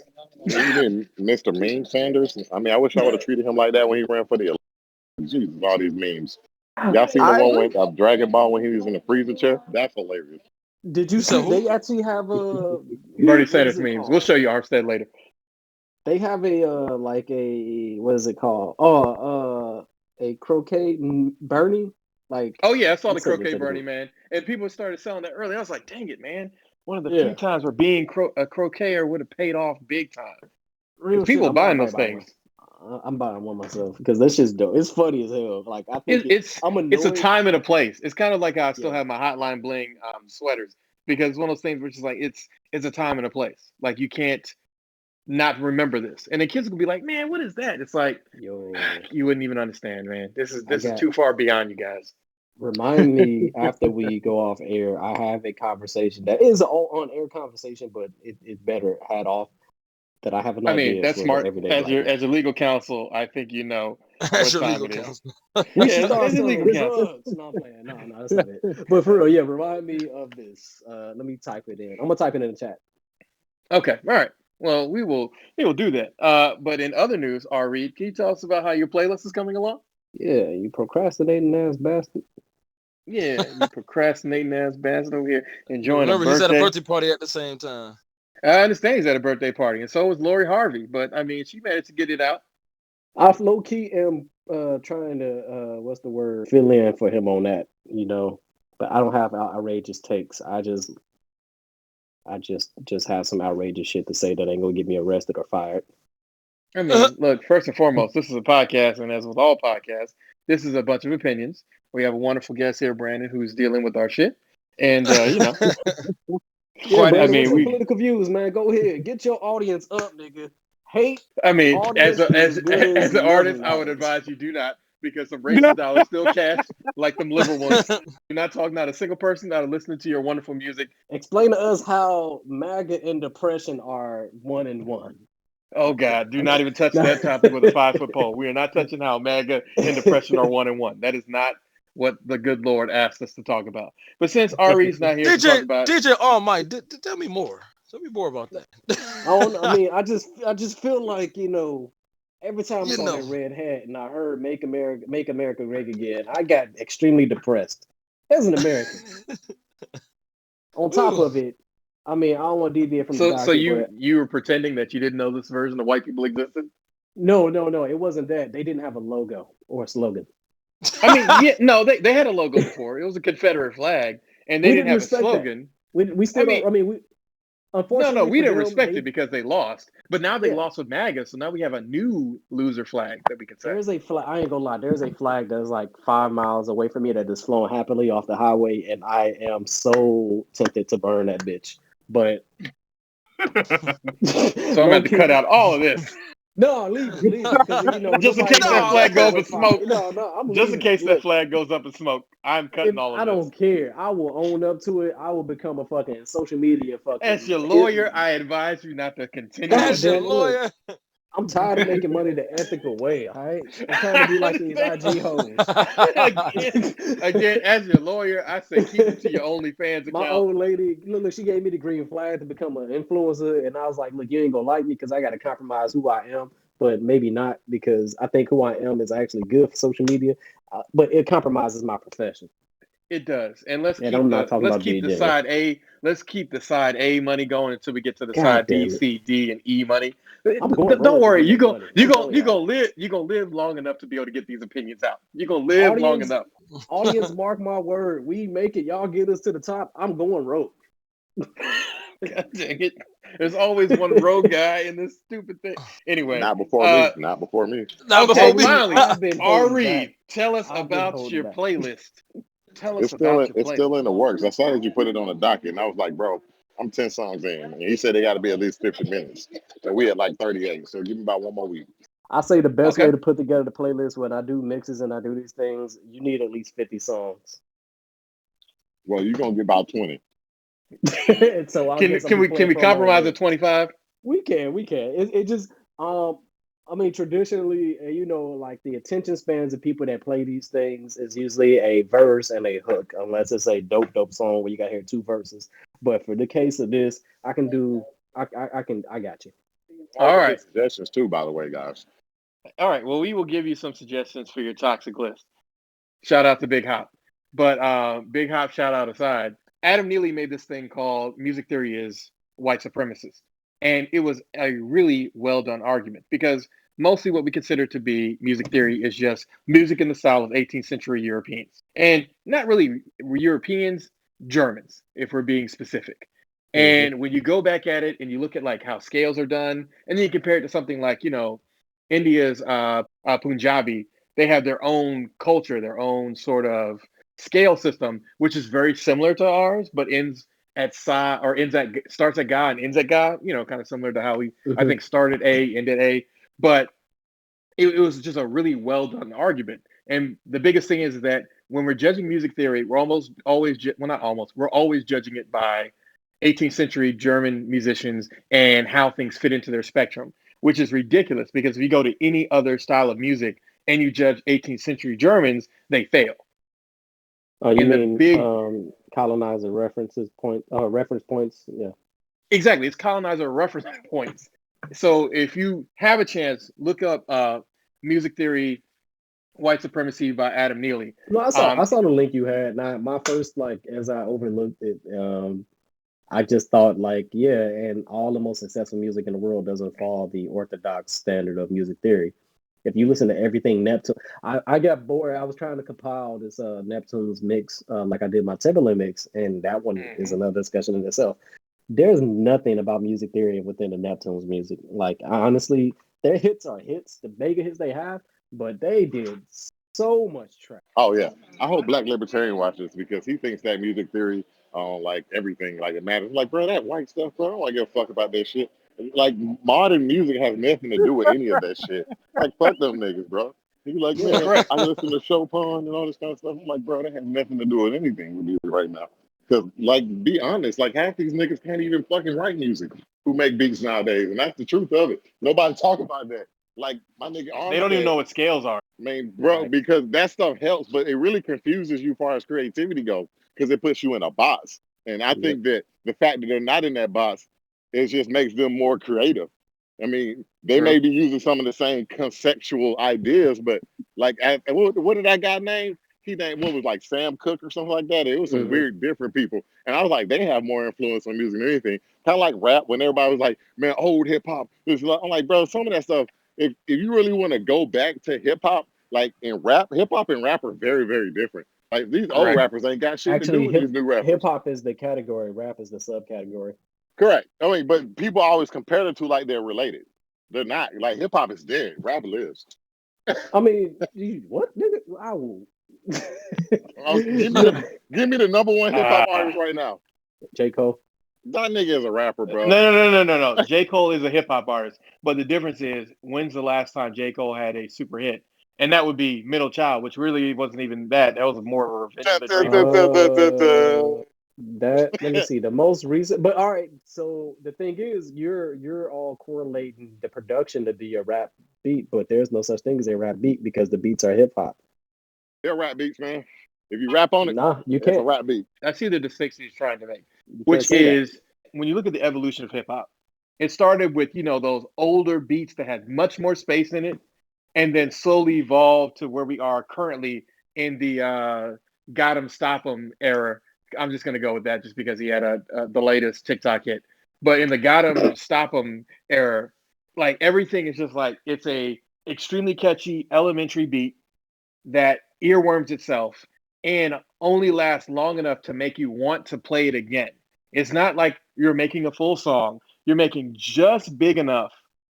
You mean Mr. Meme Sanders? I mean, I wish I would have treated him like that when he ran for the election. Jesus, all these memes. Y'all seen the one with Dragon Ball when he was in the freezer chair? That's hilarious. Did you see? They actually have a Bernie Sanders memes. We'll show you Armstead later. They have a what is it called? A croquet Bernie. Like, oh yeah, I saw the croquet Bernie, man. And people started selling that early. I was like, dang it, man. One of the few times where being a croqueter would have paid off big time. Real people shit, buying those things. I'm buying one myself because that's just dope. It's funny as hell. Like I think it's a time and a place. It's kind of like how I still have my Hotline Bling sweaters because it's one of those things which is like it's a time and a place. Like you can't not remember this, and the kids will be like, "Man, what is that?" It's like, you wouldn't even understand, man. This is too far beyond you guys. Remind me after we go off air. I have a conversation that is an on-air conversation, but it's better had off. that I have an I idea. mean, that's for smart. everyday As black your man. as your legal counsel, I think you know That's what your time legal it is. counsel. We Yeah, should start as your selling legal counsel. drugs. No, I'm playing. No, that's not it. But for real, yeah, remind me of this. Let me type it in. I'm gonna type it in the chat. Okay, all right. Well, we will do that. But in other news, R. Reed, can you tell us about how your playlist is coming along? Yeah, you procrastinating ass bastard. Yeah, you procrastinating ass bastard over here enjoying Remember, a he's at a birthday. birthday party at the same time. I understand he's at a birthday party, and so was Lori Harvey. But I mean, she managed to get it out. I low key am trying to what's the word, fill in for him on that, But I don't have outrageous takes. I just have some outrageous shit to say that ain't gonna get me arrested or fired. I mean, look, first and foremost, this is a podcast, and as with all podcasts, this is a bunch of opinions. We have a wonderful guest here, Brandon, who's dealing with our shit, and Yeah, quite. I Brandon, what's mean, your political views, man? Go ahead, get your audience up, nigga. Hate I mean, as audience is as good as an artist, loving I would audience. advise you do not, because some racist dollars still cash like them liberal ones. You're not talking, not a single person, not listening to your wonderful music. Explain to us how MAGA and depression are 1 and 1. Oh God, do not even touch that topic with a 5-foot pole. We are not touching how MAGA and depression are 1 and 1. That is not what the good Lord asked us to talk about. But since Ari's not here to talk about DJ, oh Mike, tell me more. Tell me more about that. I just feel like, every time I You saw know. that red hat and I heard Make America Great Again, I got extremely depressed as an American. On top of it, I mean, I don't want to deviate from the so docket, you but were pretending that you didn't know this version of white people existed? no, it wasn't that. They didn't have a logo or a slogan. I mean, yeah, no, they had a logo before. It was a Confederate flag, and they We didn't have a respect slogan. that. We still don't. I mean, we No, unfortunately we for didn't them, respect it because they lost. But now they Yeah. lost with MAGA, so now we have a new loser flag that we can say. There's a flag. I ain't gonna lie. There's a flag that's like 5 miles away from me that is flowing happily off the highway, and I am so tempted to burn that bitch. But So I'm going to cut out all of this. No, leave it, because just in case that flag goes up in smoke. I'm just in case that flag goes up in smoke, I'm cutting all of this. I don't care. I will own up to it. I will become a fucking social media fucking. As your lawyer, I advise you not to continue. As your lawyer. I'm tired of making money the ethical way. All right, I'm trying to be like these IG hoes. Again, as your lawyer, I say keep it to your OnlyFans account. My old lady, look, she gave me the green flag to become an influencer, and I was like, look, you ain't gonna like me because I got to compromise who I am, but maybe not, because I think who I am is actually good for social media, but it compromises my profession. It does, and let's keep the side A money going until we get to the side B, C, D, and E money. Don't worry, you gonna live long enough to be able to get these opinions out. You're gonna live long enough. Audience, mark my word. We make it. Y'all get us to the top. I'm going rogue. God dang it! There's always one rogue guy in this stupid thing. Anyway, not before me. Not before me. Okay, finally, Ari, tell us about your playlist. It's still in the works. I saw that you put it on the docket, and I was like, bro, I'm 10 songs in, and he said they got to be at least 50 minutes. So we at like 38. So give me about one more week. I say the best way to put together the playlist when I do mixes and I do these things, you need at least 50 songs. Well, you're gonna get about 20. So can we compromise at 25? We can. It just I mean, traditionally, like the attention spans of people that play these things is usually a verse and a hook, unless it's a dope song where you got to hear 2 verses. But for the case of this, I got you. All right. Suggestions too, by the way, guys. All right. Well, we will give you some suggestions for your toxic list. Shout out to Big Hop. But Big Hop shout out aside, Adam Neely made this thing called Music Theory is White Supremacist. And it was a really well done argument, because mostly what we consider to be music theory is just music in the style of 18th century Europeans. And not really Europeans, Germans, if we're being specific. And when you go back at it and you look at like how scales are done, and then you compare it to something like, India's Punjabi, they have their own culture, their own sort of scale system, which is very similar to ours, but ends at Sa, or starts at Ga and ends at Ga, kind of similar to how we, I think, started A, ended A. But it was just a really well done argument. And the biggest thing is that when we're judging music theory, we're always judging it by 18th century German musicians and how things fit into their spectrum, which is ridiculous because if you go to any other style of music and you judge 18th century Germans, they fail. You And the mean big colonizer reference points? Yeah. exactly, it's colonizer reference points. So if you have a chance, look up Music Theory, White Supremacy by Adam Neely. No, I saw the link you had. Now my first as I overlooked it, I just thought yeah, and all the most successful music in the world doesn't follow the orthodox standard of music theory. If you listen to everything Neptune, I got bored. I was trying to compile this Neptune's mix, like I did my Timberland mix, and that one is another discussion in itself. There's nothing about music theory within the Neptune's music. Honestly, their hits are hits, the mega hits they have, but they did so much trash. Oh yeah, I hope Black Libertarian watches because he thinks that music theory on everything it matters. Like, bro, that white stuff, bro. I don't want to give a fuck about that shit. Like, modern music has nothing to do with any of that shit. Like, fuck them niggas, bro. He's like, man, Correct. I listen to Chopin and all this kind of stuff. I'm like, bro, that has nothing to do with anything with music right now. Because, be honest, half these niggas can't even fucking write music who make beats nowadays, and that's the truth of it. Nobody talk about that. Like my nigga They don't even know what scales are. Man, bro, because that stuff helps, but it really confuses you as far as creativity goes because it puts you in a box. And I think that the fact that they're not in that box, it just makes them more creative. I mean, they may be using some of the same conceptual ideas, but what did that guy name? He named what was Sam Cooke or something like that. It was some weird, different people, and I was like, they have more influence on music than anything. Kind of like rap, when everybody was like, man, old hip hop. I'm like, bro, some of that stuff. If you really want to go back to hip hop, in rap, hip hop and rap are very, very different. Like these old rappers ain't got shit to do with these new rappers. Hip hop is the category, rap is the subcategory. Correct. I mean, but people always compare the two like they're related. They're not. Like hip hop is dead, rap lives. I mean, what nigga? I will. Give me the number one hip hop artist right now. J. Cole. That nigga is a rapper, bro. No. J. Cole is a hip hop artist, but the difference is, when's the last time J. Cole had a super hit? And that would be Middle Child, which really wasn't even that. That was more of a revenge of the Dream. That let me see the most recent. But all right, so the thing is, you're all correlating the production to be a rap beat, but there's no such thing as a rap beat because the beats are hip hop. They're rap beats, man. If you rap on it, you can't. It's a rap beat. I see the distinction he's trying to make, which is when you look at the evolution of hip hop, it started with those older beats that had much more space in it, and then slowly evolved to where we are currently in the "Got 'em, Stop 'em" era. I'm just gonna go with that just because he had the latest TikTok hit. But in the "Got 'em, Stop 'em" era, everything is just it's a extremely catchy elementary beat that earworms itself and only lasts long enough to make you want to play it again. It's not like you're making a full song. You're making just big enough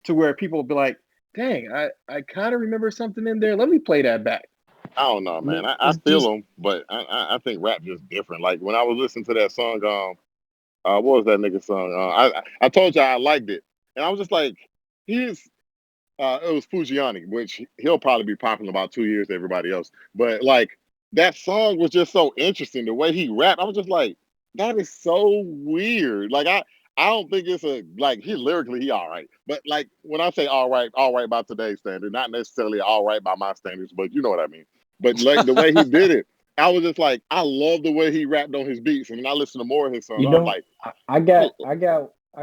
to where people will be like, dang, I kind of remember something in there. Let me play that back. I don't know, man. I feel them, but I think rap just different. Like when I was listening to that song, what was that nigga song? I told you I liked it, and I was just like, it was Fujiani, which he'll probably be popular in about 2 years to everybody else. But that song was just so interesting. The way he rapped, I was just like, that is so weird. I don't think it's he lyrically he all right. But when I say all right by today's standard, not necessarily all right by my standards, but you know what I mean. But the way he did it, I was just like, I love the way he rapped on his beats. And then I listened to more of his songs. I was like, I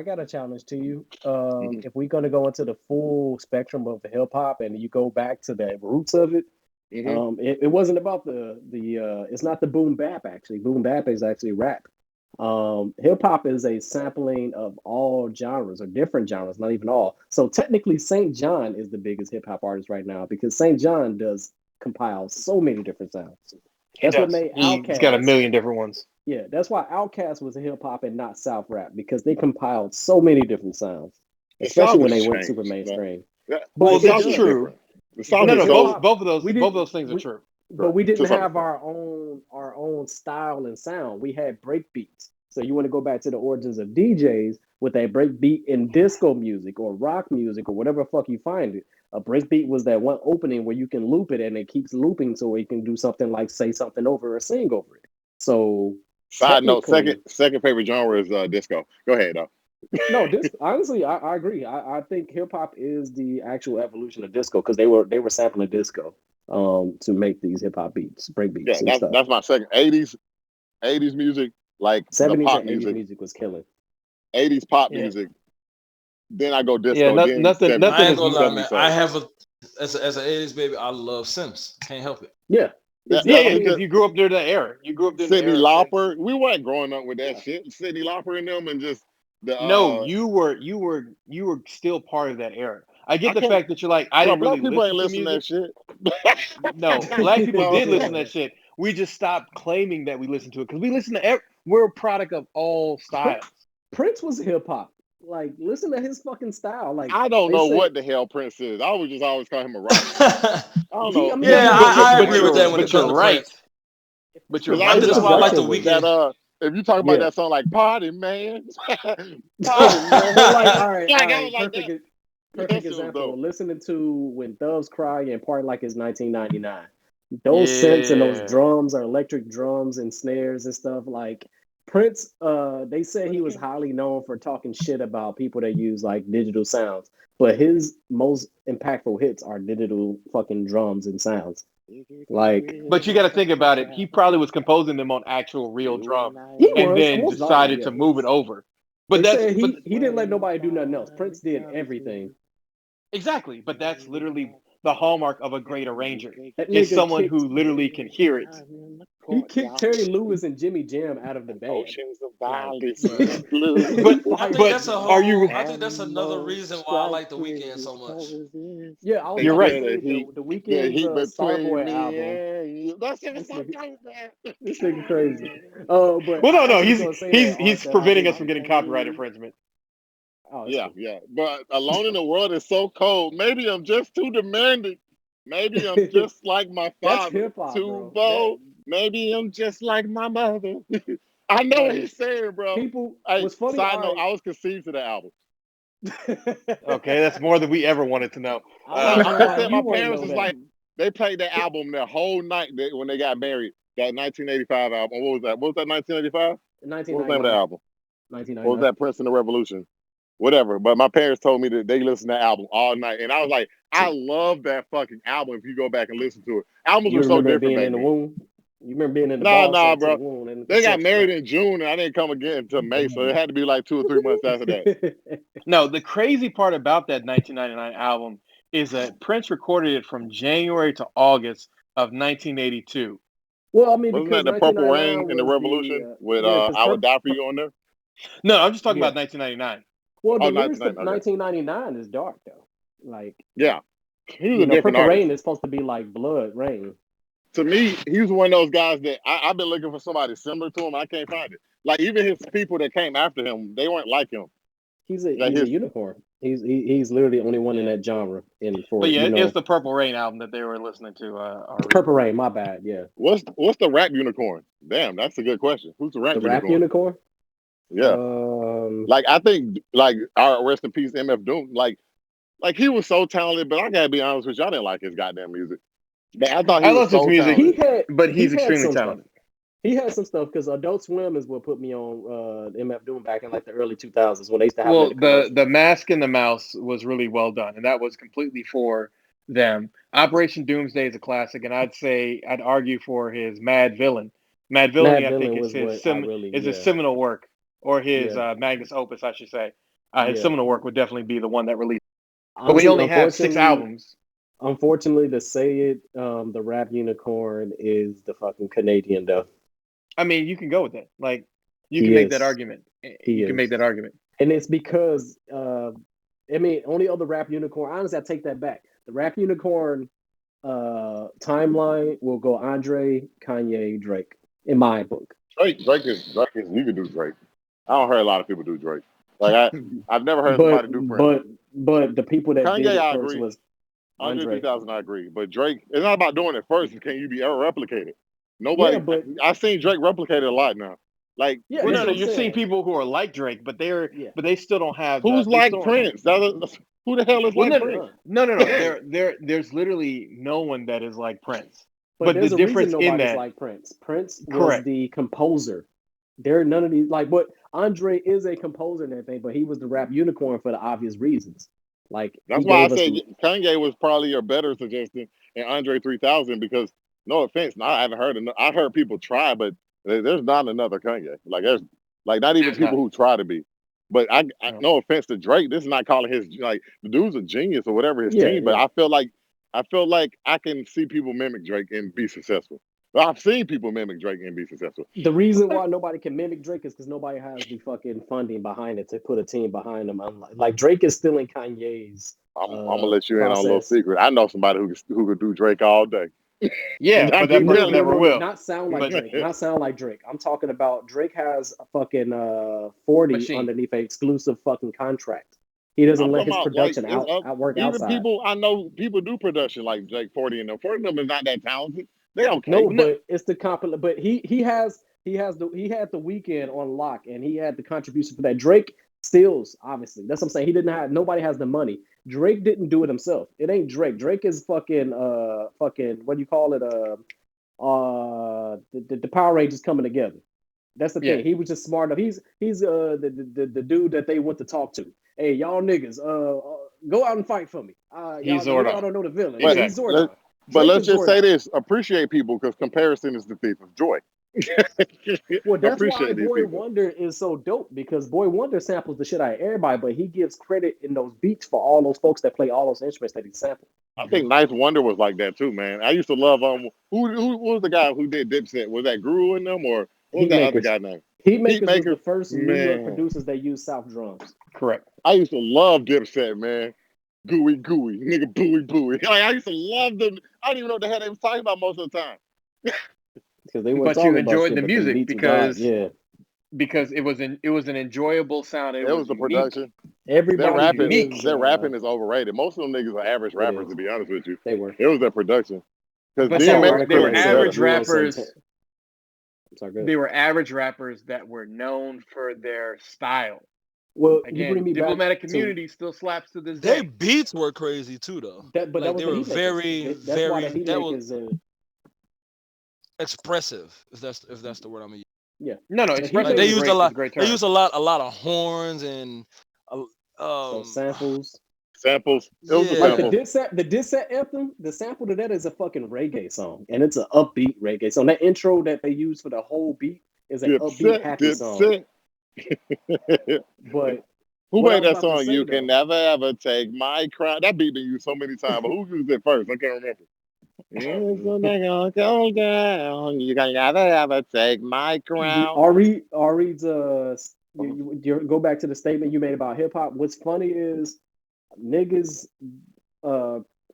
got a challenge to you. If we're gonna go into the full spectrum of the hip hop and you go back to the roots of it, it wasn't about the it's not the boom bap actually. Boom bap is actually rap. Hip hop is a sampling of all genres or different genres, not even all. So technically, St. John is the biggest hip hop artist right now because St. John does compile so many different sounds. That's what made Outkast. He's got a million different ones. Yeah, that's why Outkast was a hip hop and not South rap because they compiled so many different sounds, especially when they went super mainstream. Well, that's true. No, both of those things are true. But we didn't have our own style and sound. We had break beats. So you want to go back to the origins of DJs with a break beat in disco music or rock music or whatever fuck you find it. A break beat was that one opening where you can loop it and it keeps looping so it can do something like say something over or sing over it. So Side note, Technically, second favorite genre is disco. Go ahead though. no, this honestly, I agree. I think hip hop is the actual evolution of disco because they were sampling disco to make these hip hop beats, break beats Yeah, and stuff. that's my second. 80s music, like the 70s pop and 80s music. music was killing. 80s pop Yeah. music. Then I go Yeah, disco. Then nothing 70s, nothing I ain't is gonna lie, 70s man. soul. I have as an 80s baby, I love Sims. Can't help it. Yeah, That, Yeah, that's I yeah, what mean, because you grew up during that era. You grew up during the Sydney era of Sims. Lauper. We weren't growing up with that yeah. shit. Sydney Lauper and them, and just the No, you were still part of that era. I get I the can't, fact that you're like, I bro. didn't really Black people ain't listen to listen to music. that shit. No, black people No. did listen to that shit. We just stopped claiming that we listened to it because we listen to we're a product of all styles. Prince was hip hop. Like, listen to his fucking style. Like, I don't they know say what the hell Prince is. I would just always call him a rapper. I don't he. know. I mean, Yeah, he's I but agree with that when it but comes you're to right. Prince. But you're Because I right it's That's just why I about like that. the progressive with it. that weekend. if you talk about Yeah, that song like Party Man, Party but like, Man, all right, like I was like perfect, that perfect shit was example. dope. Listening to When Doves Cry and Party Like It's 1999. Those synths and those Yeah. drums are electric drums and snares and stuff. Like Prince, they said he was highly known for talking shit about people that use like digital sounds, but his most impactful hits are digital fucking drums and sounds. Like But you got to think about it. He probably was composing them on actual real drums he and was then most likely, decided yeah. to move it over. They But said he didn't let nobody do nothing else. Prince did everything. exactly. But that's literally the hallmark of a great arranger. That Is nigga someone kicked who literally can hear it. he kicked Terry Lewis and Jimmy Jam out of the band. Oceans of Like, violence bruh. and blue. But I Like, think but that's a are you? whole. I think that's another reason why I like the weekend so much. yeah, I was They You're about to right. feel say the the Weeknd's heat between Starboy me album. and you. That shit was This so nigga, crazy, man. this nigga crazy. But Well, no, I no. was just He's gonna say he's that he's Arthur preventing album. us from getting copyright infringement. Oh, it's Yeah, cool. yeah. But alone in the world is so cold. Maybe I'm just too demanding. Maybe I'm just like my That's father, hip hop, too bro. That bold. Maybe I'm just like my mother. I know what like he's saying, bro. people. Hey, What's funny? side All note, right. I was conceived to the album. Okay, that's more than we ever wanted to know. I don't know I why said you my want to parents know was that. like, they played that album the whole night when they got married. That 1985 album. What was that? What was that 1985? What was the name of the 1999. album? What was 1999. that? Prince and the Revolution. Whatever. But my parents told me that they listened to that album all night. And I was like, I love that fucking album if you go back and listen to it. Albums You were so remember it different being back in the then. womb? You remember being in the Nah, ball nah, sack to the bro. womb and the They got conception, married right? in June and I didn't come again until May. So it had to be like 2 or 3 months after that. No, the crazy part about that 1999 album is that Prince recorded it from January to August of 1982. Well, I mean, Wasn't that because the Purple 1999 Rain and the was Revolution with yeah, because I Would Die For You on there? No, I'm just talking yeah. about 1999. Well, Oh, the lyrics to 1999. Okay. 1999 is dark though. Like, Yeah. He was a different Purple artist. Rain is supposed to be like blood rain. To me, he was one of those guys that I've been looking for somebody similar to him. I can't find it. Like even his people that came after him, they weren't like him. He's Like a his unicorn. He's literally the only one in Yeah. that genre. And But for yeah, it's the Purple Rain album that they were listening to. Ari. Purple Rain, my bad. Yeah, what's the rap unicorn? Damn, that's a good question. Who's the rap the rap unicorn? unicorn. Yeah, Um, like I think like our rest in peace MF Doom. Like he was so talented, but I gotta be honest with you, I didn't like his goddamn music. But I thought he I was love his so music, he talented. had but he he's had extremely some stuff. talented. He had some stuff because Adult Swim is what put me on MF Doom back in like the early 2000s when they used to have him in Well, the the commercials. Mask and the Mouse was really well done, and that was completely for them. Operation Doomsday is a classic, and I'd argue for his Mad Villain. Mad Villainy, Mad I think, Villain is was his what I really is his seminal work, or his yeah magnus opus, I should say. His yeah. seminal work would definitely be the one that released. But we Honestly, only have 6 albums. unfortunately, to say it, the rap unicorn is the fucking Canadian though. I mean, you can go with that. Like, you can He make that is. argument. He You can make is. that argument. And it's because I mean, only other rap unicorn. Honestly, I take that back. The rap unicorn timeline will go Andre, Kanye, Drake in my book. Drake is you can do Drake. I don't hear a lot of people do Drake. Like I've never heard But somebody do Prince. but the people that did Kanye, it I first agree. was Andre Andre. 3000, I agree. But Drake, it's not about doing it first. Can you be ever replicated? Yeah, Nobody. but I've seen Drake replicated a lot now. Like yeah, Well, that's no, what no, I'm you're seeing saying. people who are like Drake, but Yeah, they still don't have who's they like still don't. Prince? Who the hell is Well, like no, Prince? no. none. There's literally no one that is like Prince. But But the there's a reason difference in nobody's that, like Prince. Prince was correct. the composer. There are none of these like. But Andre is a composer and everything, but he was the rap unicorn for the obvious reasons. Like That's he why I gave us. said Kanye was probably your better suggestion than Andre 3000 because no offense, I haven't heard. I've heard people try, but there's not another Kanye. Like there's like not even There's people not. who try to be. But I No. no offense to Drake, this is not calling his like the dude's a genius or whatever his Yeah, team. But yeah. I feel like I can see people mimic Drake and be successful. Well, I've seen people mimic Drake and be successful. The reason why nobody can mimic Drake is because nobody has the fucking funding behind it to put a team behind him. Unlike, like Drake is still in Kanye's. I'm gonna let you in on a little process. secret. I know somebody who could do Drake all day. Yeah, I but that can person tell never will. Not sound like But- Drake. Not sound like Drake. I'm talking about Drake has a fucking 40 Machine. underneath an exclusive fucking contract. He doesn't I'm let talking his about, production like, it's outwork even outside. people I know people do production like Jake 40 and them. 40 of them is not that talented. They okay. No, but it's the compliment. But he had the weekend on lock, and he had the contribution for that. Drake steals, obviously. That's what I'm saying. He didn't have. Nobody has the money. Drake didn't do it himself. It ain't Drake. Drake is fucking what do you call it? The Power Rangers coming together. That's the thing. He was just smart enough. He's the dude that they went to talk to. Hey, y'all niggas, go out and fight for me. He's y'all Zordon. don't know the villain. Exactly. Yeah, he's Zordon. But Drake let's is just say Zordon. this: appreciate people because comparison is the thief of joy. Well, that's why Appreciate these Boy people. Wonder is so dope because Boy Wonder samples the shit out of everybody, but he gives credit in those beats for all those folks that play all those instruments that he sampled. I think Nice Wonder was like that too, man. I used to love who was the guy who did Dipset? Was that Guru in them or what was that other guy name? Heatmakers was the Heatmakers, first New York man. producers that used South drums. Correct. I used to love Dipset, man. Gooey, nigga, booey. Like I used to love them. I don't even know what the hell they was talking about most of the time. Because they weren't But you talking about enjoyed shit, the but music beats because yeah. because it was an enjoyable sound. It was the unique. production. Everybody Their rapping is overrated. Most of them niggas are average rappers, is. to be honest with you. They were. It was their production. Because But DMX they were couldn't do average better. rappers. I'm sorry, go ahead. They were average rappers that were known for their style. Well, you Again, bring me Diplomatic back Community still slaps to this Their day. beats were crazy too, though. but Like that was they the were Heatmakers. very, That's why the very. That was Heatmakers. expressive. If that's the word I'm gonna use. Yeah. No, The expressive They is used great. a lot. Is a great They term. used a lot of horns and Those samples. Samples. It was a Yeah. Like sample. the diss set anthem, the sample to that is a fucking reggae song, and it's an upbeat reggae song. That intro that they use for the whole beat is an upbeat, happy song. But who what I made was that about to song? say, You though- can never ever take my crown. That beat been used so many times, but who used it first? I can't remember. It's gonna go down. You can never ever take my crown. Ari's you go back to the statement you made about hip hop. What's funny is niggas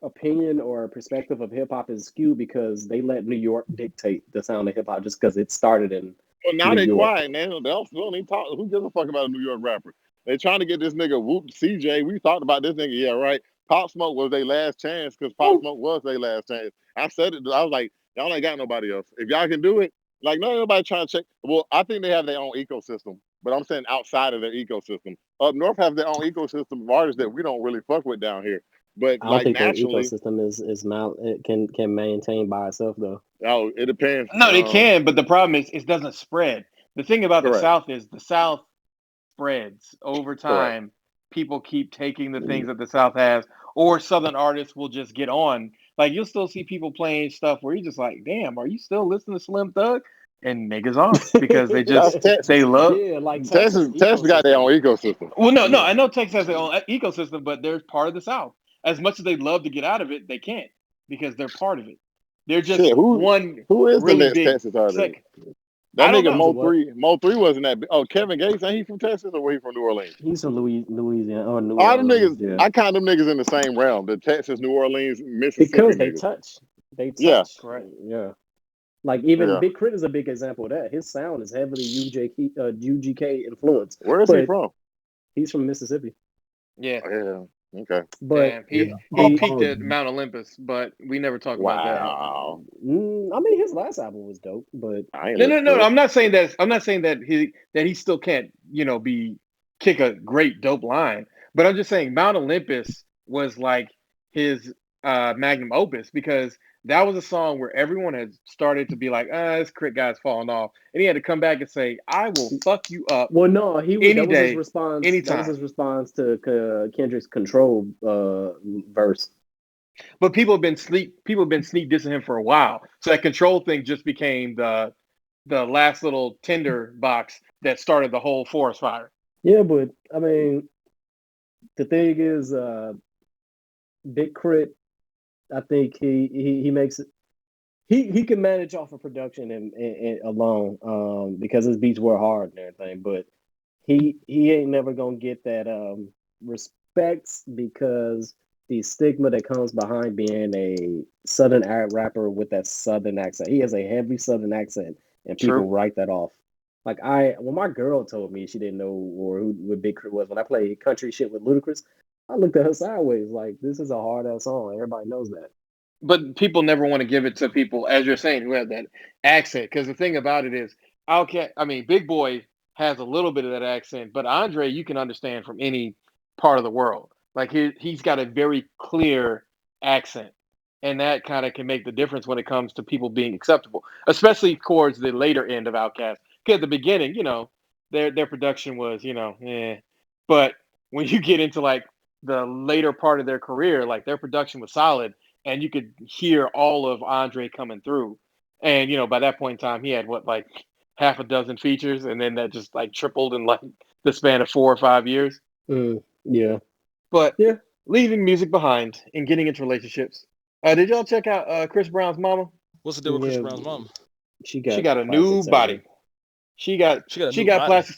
opinion or perspective of hip hop is skewed because they let New York dictate the sound of hip hop just because it started in Well, now New they York. quiet, man. They don't even talk. Who gives a fuck about a New York rapper? They trying to get this nigga Whoop CJ. We talked about this nigga, yeah, right. Pop Smoke was their last chance because Pop Smoke was their last chance. I said it. I was like, y'all ain't got nobody else. If y'all can do it, like nobody trying to check. Well, I think they have their own ecosystem, but I'm saying outside of their ecosystem. Up north have their own ecosystem of artists that we don't really fuck with down here. But I don't like think their nationally, ecosystem is not it can maintain by itself though. oh, it depends. No, they can, but the problem is it doesn't spread. The thing about Correct. the South is the South spreads over time. People keep taking the things that the South has, or Southern artists will just get on. Like you'll still see people playing stuff where you're just like, damn, are you still listening to Slim Thug? And niggas aren't because they just they love. Yeah, like Texas got their own ecosystem. Well, no, I know Texas has their own ecosystem, but they're part of the South. As much as they love to get out of it, they can't because they're part of it. They're just Who is really the next big Texas artist? second. That I don't nigga know. Mo 3 wasn't that big. Oh, Kevin Gates, ain't he from Texas or he from New Orleans? He's from Louisiana or New All them Orleans. niggas, Yeah. I count them niggas in the same realm. The Texas, New Orleans, Mississippi Because they niggas. touch. Yeah. Correct. Yeah. Like even Big Crit is a big example of that. His sound is heavily UGK influenced. Where is he from? He's from Mississippi. Yeah. Yeah. Okay. But he peaked at Mount Olympus, but we never talk about that. Wow. I mean, his last album was dope, but no. I'm not saying that he still can't kick a great dope line, but I'm just saying Mount Olympus was like his magnum opus, because that was a song where everyone had started to be like, this Crit guy's falling off, and he had to come back and say, "I will fuck you up Well, no, any that was his day, response. That was anytime." his response to Kendrick's Control verse. But people have been sneak dissing him for a while, so that Control thing just became the last little tinder box that started the whole forest fire. Yeah, but I mean, the thing is, Big Crit, I think he makes it. He can manage off of production and alone, because his beats were hard and everything. But he ain't never gonna get that respect, because the stigma that comes behind being a Southern Arab rapper with that Southern accent. He has a heavy Southern accent, and people True. write that off. Like when my girl told me she didn't know what Big Crit was, when I played country shit with Ludacris, I looked at her sideways like, this is a hard ass song. Everybody knows that. But people never want to give it to people, as you're saying, who have that accent. Because the thing about it is, Big Boy has a little bit of that accent, but Andre, you can understand from any part of the world. Like he's got a very clear accent, and that kind of can make the difference when it comes to people being acceptable, especially towards the later end of Outkast. Because at the beginning, their production was, but when you get into like the later part of their career, like their production was solid, and you could hear all of Andre coming through. And by that point in time, he had like half a dozen features, and then that just like tripled in like the span of 4 or 5 years. Yeah. But yeah, leaving music behind and getting into relationships. Did y'all check out Chris Brown's mama? What's the deal with Chris Brown's mom? She got a new body. She got plastic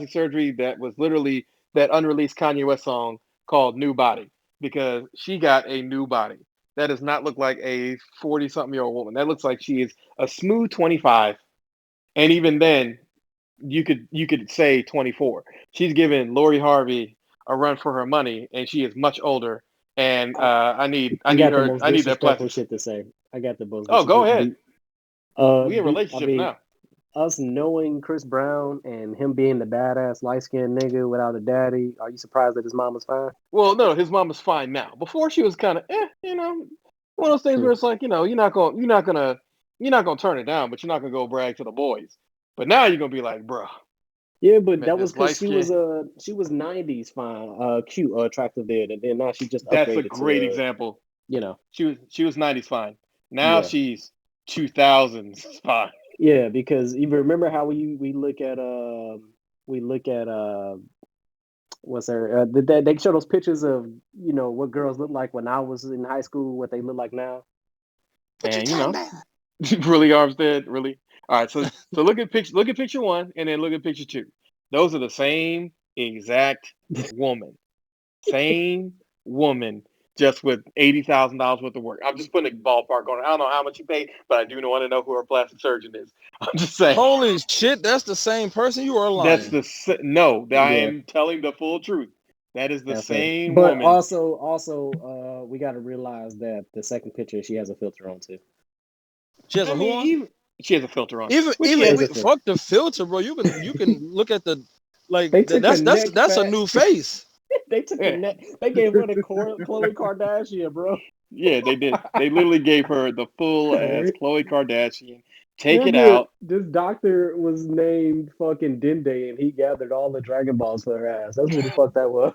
surgery that was literally that unreleased Kanye West song called New Body, because she got a new body. That does not look like a 40-something-year-old woman. That looks like she is a smooth 25. And even then, you could say 24. She's giving Lori Harvey a run for her money, and she is much older. And I need that plastic shit to say. I got the most. Oh, go ahead. We in relationships now. Us knowing Chris Brown and him being the badass light-skinned nigga without a daddy, are you surprised that his mom was fine? Well, no, his mom is fine now. Before, she was kind of, one of those things where it's like, you're not gonna turn it down, but you're not gonna go brag to the boys. But now you're gonna be like, bro. Yeah, but that was because she was 90s fine, cute, attractive then, and then now she just upgraded. That's a great example. She was 90s fine. Now she's 2000s fine. Yeah, because you remember how we look at what's her they show those pictures of what girls look like when I was in high school, what they look like now. And really, Armstead, really. All right, so look at picture 1 and then look at picture 2. Those are the same exact woman. Same woman, just with $80,000 worth of work. I'm just putting a ballpark on it. I don't know how much you paid, but I do want to know who her plastic surgeon is. I'm just saying. Holy shit, that's the same person? You are lying. I am telling the full truth. That is the same woman. But also, we got to realize that the second picture, she has a filter on too. She has she has a filter on. Even fuck the filter, bro. You can look at the that's a new face. They took the neck. They gave her the Khloe Kardashian, bro. Yeah, they did. They literally gave her the full ass Khloe Kardashian. Take it out. This doctor was named fucking Dende, and he gathered all the Dragon Balls for her ass. That's what the fuck that was.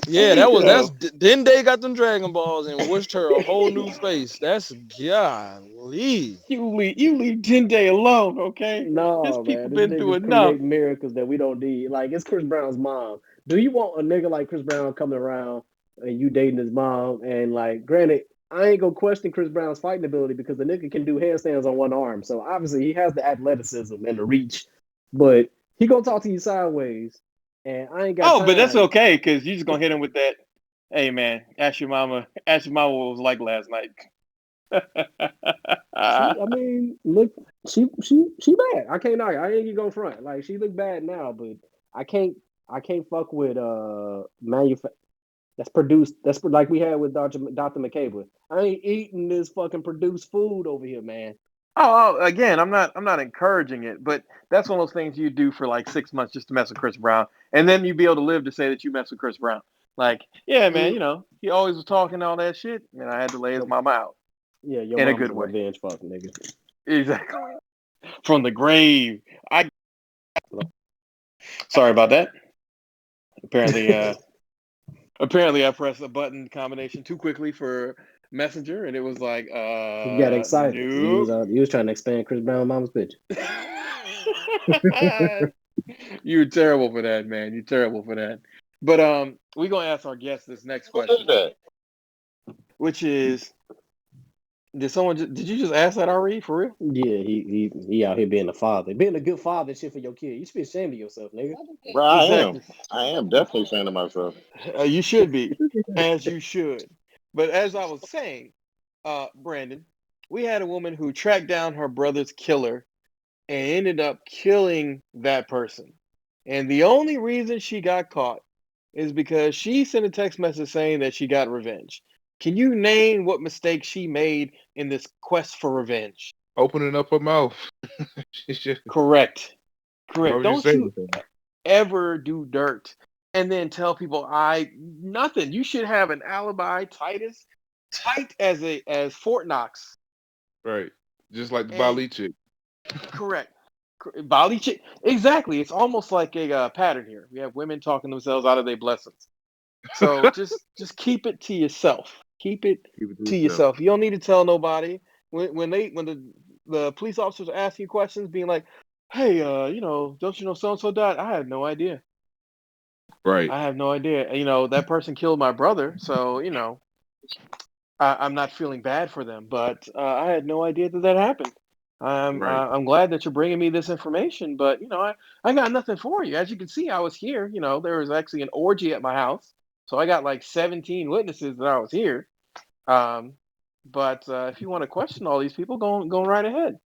Yeah, that's Dende got them Dragon Balls and wished her a whole new face. That's golly. You leave Dende alone, okay? No, man. This been through enough miracles that we don't need. Like, it's Chris Brown's mom. Do you want a nigga like Chris Brown coming around and you dating his mom? And like, granted, I ain't gonna question Chris Brown's fighting ability because the nigga can do handstands on one arm. So obviously he has the athleticism and the reach, but he gonna talk to you sideways. And I ain't got time. But that's okay, because you just gonna hit him with that. Hey man, ask your mama what it was like last night. Look, she bad. I can't argue. I ain't even gonna front. Like, she look bad now, but I can't fuck with that's produced. That's like we had with Dr. McCabe. I ain't eating this fucking produced food over here, man. Again, I'm not encouraging it, but that's one of those things you do for like 6 months just to mess with Chris Brown, and then you be able to live to say that you mess with Chris Brown. Like, yeah, man, he always was talking all that shit, and I had to lay his mama out Yeah, your in a mom was good a way. revenge fuck, nigga. Exactly. From the grave. Sorry about that. Apparently, I pressed a button combination too quickly for Messenger, and it was like, He got excited. nope. He was trying to expand Chris Brown mama's picture. You're terrible for that, man. You're terrible for that. But we're gonna ask our guest this next Who question, did that? which is, did you just ask that already for real? Yeah, he out here being a father, being a good father and shit for your kid. You should be ashamed of yourself, nigga. Bro, I Exactly. am. I am definitely saying to myself. You should be, as you should. But as I was saying, Brandon, we had a woman who tracked down her brother's killer and ended up killing that person. And the only reason she got caught is because she sent a text message saying that she got revenge. Can you name what mistake she made in this quest for revenge? Opening up her mouth. She should. Correct. Why would you Don't say you anything? ever do dirt and then tell people nothing. You should have an alibi, tight as Fort Knox. Right. Just like the And Bali chick. correct. Bali chick. Exactly. It's almost like a pattern here. We have women talking themselves out of their blessings. So just keep it to yourself. Keep it Keep it to yourself. yourself. You don't need to tell nobody. When the police officers are asking you questions, being like, "Hey, don't you know so and so died?" I had no idea. Right. I have no idea. That person killed my brother, so I'm not feeling bad for them. But I had no idea that happened. Right. I'm glad that you're bringing me this information, but I got nothing for you. As you can see, I was here. There was actually an orgy at my house, so I got like 17 witnesses that I was here. But if you want to question all these people, go right ahead.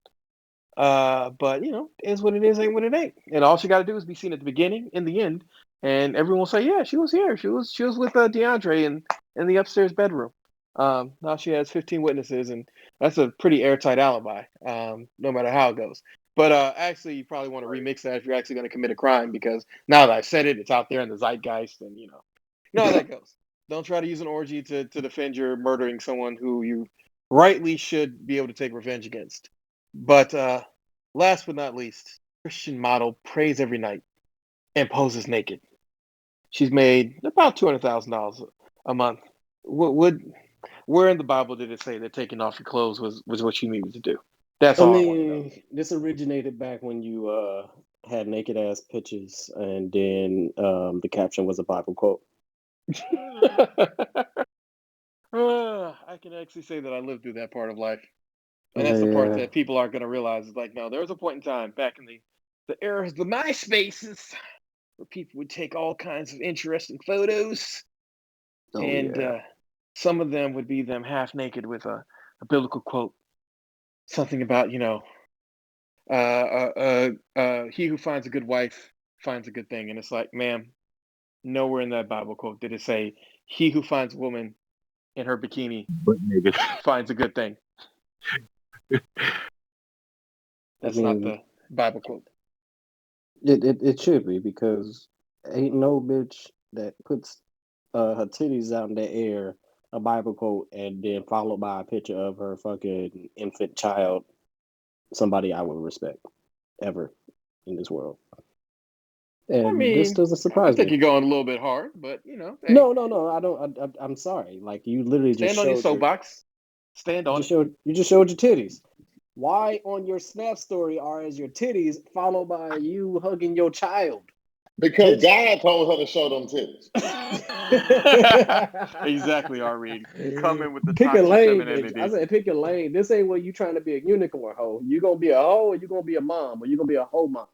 But is what it is, ain't what it ain't. And all she got to do is be seen at the beginning, in the end, and everyone will say, yeah, she was here. She was with DeAndre in the upstairs bedroom. Now she has 15 witnesses, and that's a pretty airtight alibi. No matter how it goes. But actually, you probably want to remix that if you're actually going to commit a crime, because now that I've said it, it's out there in the zeitgeist, and you know how that goes. Don't try to use an orgy to defend your murdering someone who you rightly should be able to take revenge against. But last but not least, Christian model prays every night and poses naked. She's made about $200,000 a month. Where in the Bible did it say that taking off your clothes was what you needed to do? That's I all I want to know. mean, this originated back when you had naked ass pictures, and then the caption was a Bible quote. I can actually say that I lived through that part of life. And that's the part that people aren't going to realize. Is like, no, there was a point in time back in the era of the MySpaces where people would take all kinds of interesting photos. And some of them would be them half naked with a biblical quote. Something about, he who finds a good wife finds a good thing. And it's like, ma'am, nowhere in that Bible quote did it say, he who finds a woman in her bikini But nigga. finds a good thing. That's not the Bible quote. It should be, because ain't no bitch that puts her titties out in the air, a Bible quote, and then followed by a picture of her fucking infant child, somebody I would respect ever in this world. And I mean, this doesn't I surprise think me. you're going a little bit hard, but hey, No, I don't. I'm sorry. Like, you literally stand just on your showed soapbox. Stand on it. you just showed your titties. Why on your Snap story are as your titties followed by you hugging your child? Because God told her to show them titties. Exactly, Ari. Coming with the Pick a toxic lane, bitch. femininity. I said pick a lane. This ain't where you trying to be a unicorn hoe. You gonna be a hoe, or you gonna be a mom, or you gonna be a hoe mom.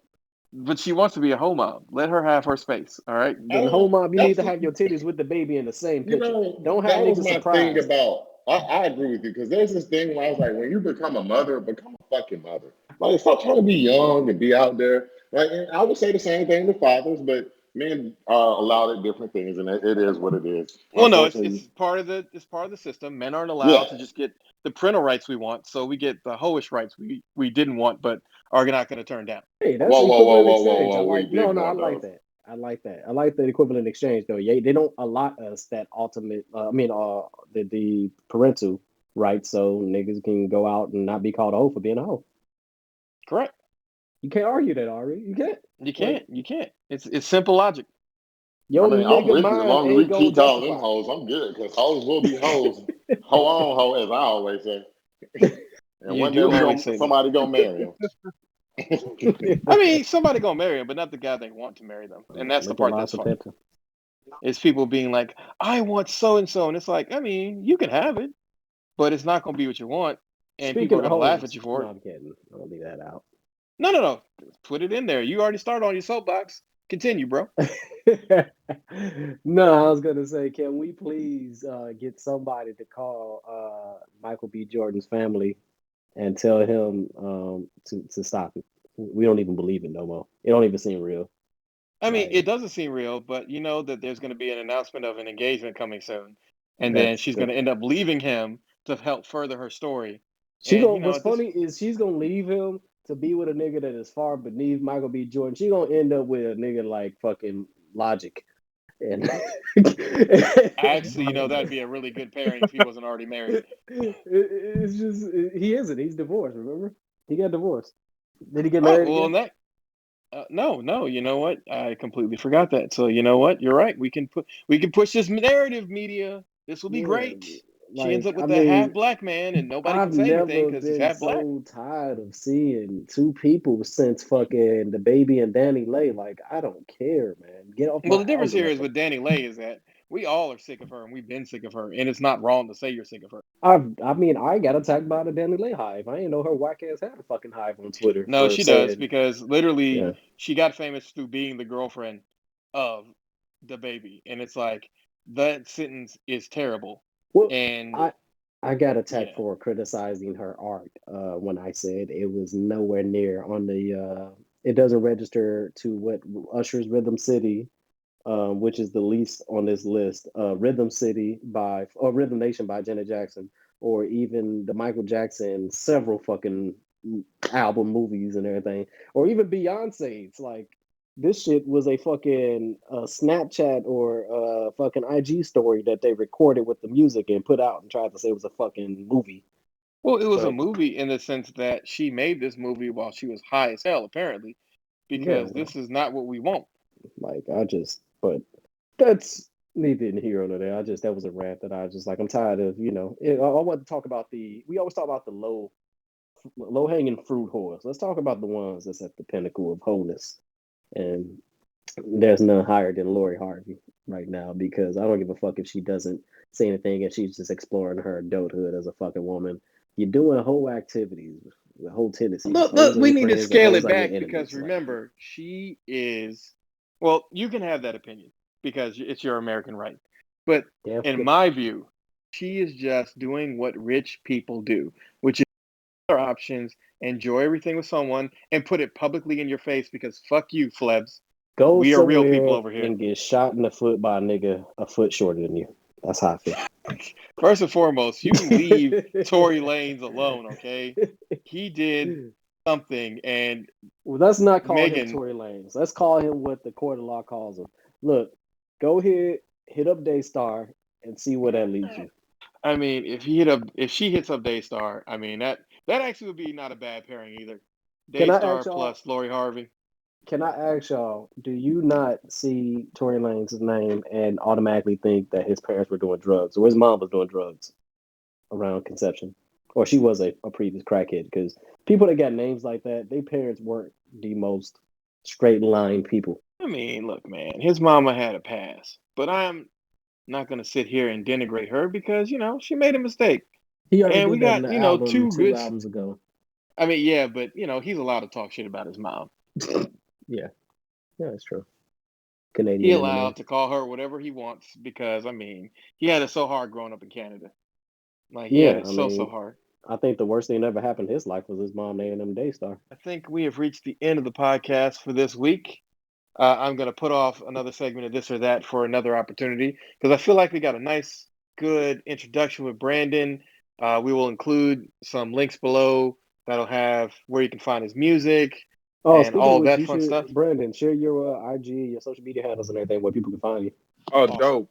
But she wants to be a hoe mom. Let her have her space. All right. Then hoe mom, you need to have your titties with the baby in the same picture. Don't have that was niggas my thing surprised. about. I agree with you, because there's this thing where I was like, when you become a mother, become a fucking mother. Like, stop trying to be young and be out there. Like, and I would say the same thing to fathers, but men are allowed at different things, and it is what it is. Well, no, it's Unfortunately, part of the system. Men aren't yeah. allowed to just get the parental rights we want, so we get the hoish rights we didn't want, but are not going to turn down. Hey, that's Whoa, whoa, whoa, equivalent whoa, whoa, exchange. I whoa. We like. No, didn't I want like those. that. I like that. I like the equivalent exchange though. Yeah, they don't allot us that ultimate. The parental rights, so niggas can go out and not be called a hoe for being a hoe. Correct. You can't argue that, Ari. You can't. You can't. You can't. It's simple logic. Your I mean, I'm nigga with you. As mind long as we ain't gonna keep calling them justify hoes, I'm good. Because hoes will be hoes. Hoe on hoe, as I always say. And You one day do always say that. somebody gonna marry him. it. I mean, somebody gonna marry him, but not the guy they want to marry them, and that's the Look at part La that's funny. Sapeta. Is people being like, "I want so and so," and it's like, I mean, you can have it, but it's not gonna be what you want, and people Speaking are of gonna laugh at hoes, you for no, it. I'm kidding. I'll leave that out. No. Put it in there. You already started on your soapbox. Continue, bro. No, I was gonna say, can we please get somebody to call Michael B. Jordan's family and tell him to stop it? We don't even believe it no more. It don't even seem real. I mean, Like it doesn't seem real, but you know that there's going to be an announcement of an engagement coming soon, and then that's she's good. going to end up leaving him to help further her story. She And gonna. you know, What's at this, funny is she's gonna leave him to be with a nigga that is far beneath Michael B. Jordan. She gonna end up with a nigga like fucking Logic, and actually, you know, that'd be a really good pairing if he wasn't already married. it's just he isn't. He's divorced. Remember, he got divorced. Did he get Oh married well, again? no. You know what? I completely forgot that. So you know what? You're right. We can push this narrative media. This will be Yeah, great. She ends like up I with a half mean, black man, and nobody can I've say anything never because he's been half black. so tired of seeing two people since fucking the baby and Danny Lay. Like I don't care, man. Get off Well, my the difference here is algorithm. with Danny Lay is that we all are sick of her, and we've been sick of her, and it's not wrong to say you're sick of her. I got attacked by the Danny Lay hive. I didn't know her whack ass had a fucking hive on Twitter No, for she does saying, because literally yeah. she got famous through being the girlfriend of the baby, and it's like that sentence is terrible. Well, And I got attacked yeah, for criticizing her art when I said it was nowhere near on the. It doesn't register to what Usher's Rhythm City, which is the least on this list. Rhythm City by or Rhythm Nation by Janet Jackson, or even the Michael Jackson several fucking album movies and everything, or even Beyonce's. Like this shit was a fucking Snapchat or fucking IG story that they recorded with the music and put out and tried to say it was a fucking movie. well, it was a But movie in the sense that she made this movie while she was high as hell, apparently, yeah, because this is not what we want. like but that's neither here nor there. That was a rant that I just like. I'm tired of, I want to talk about we always talk about the low hanging fruit whores. Let's talk about the ones that's at the pinnacle of wholeness. And there's none higher than Lori Harvey right now because I don't give a fuck if she doesn't say anything and she's just exploring her adulthood as a fucking woman. You're doing whole activities, whole tendencies. Look, Hoes are we your need to friends and scale hoes it are your back because enemies. Like, remember, she is. Well, you can have that opinion because it's your American right. But damn in good. my view, she is just doing what rich people do, which is their options, enjoy everything with someone, and put it publicly in your face because fuck you, Flebs. Go We are real people somewhere over here. and get shot in the foot by a nigga a foot shorter than you. That's how I feel. First and foremost, you leave Tory Lanez alone, okay? He did something, and Well, let's not call him Megan. Tory Lanez. Let's call him what the court of law calls him. Look, go ahead, hit up Daystar, and see where that leads you. I mean, if she hits up Daystar, I mean that actually would be not a bad pairing either. Can I ask Daystar y'all? plus Lori Harvey. Can I ask y'all? Do you not see Tory Lanez's name and automatically think that his parents were doing drugs, or his mom was doing drugs around conception, or she was a previous crackhead? Because people that got names like that, their parents weren't the most straight line people. I mean, look, man, his mama had a pass, but I'm not gonna sit here and denigrate her because she made a mistake, He already and we did that in got the album two two good. albums ago. I mean, yeah, but he's allowed to talk shit about his mom. Yeah, that's true. He Canadian allowed Eminem. to call her whatever he wants because I mean he had it so hard growing up in Canada. Like he had Yeah, it I so mean, hard. I think the worst thing that ever happened in his life was his mom naming him Daystar. I think we have reached the end of the podcast for this week. I'm going to put off another segment of this or that for another opportunity because I feel like we got a nice, good introduction with Brandon. We will include some links below that'll have where you can find his music, Oh, and speaking all of of which, that you fun should, stuff. Brandon, share your IG, your social media handles, and everything where people can find you. Oh, Awesome. dope.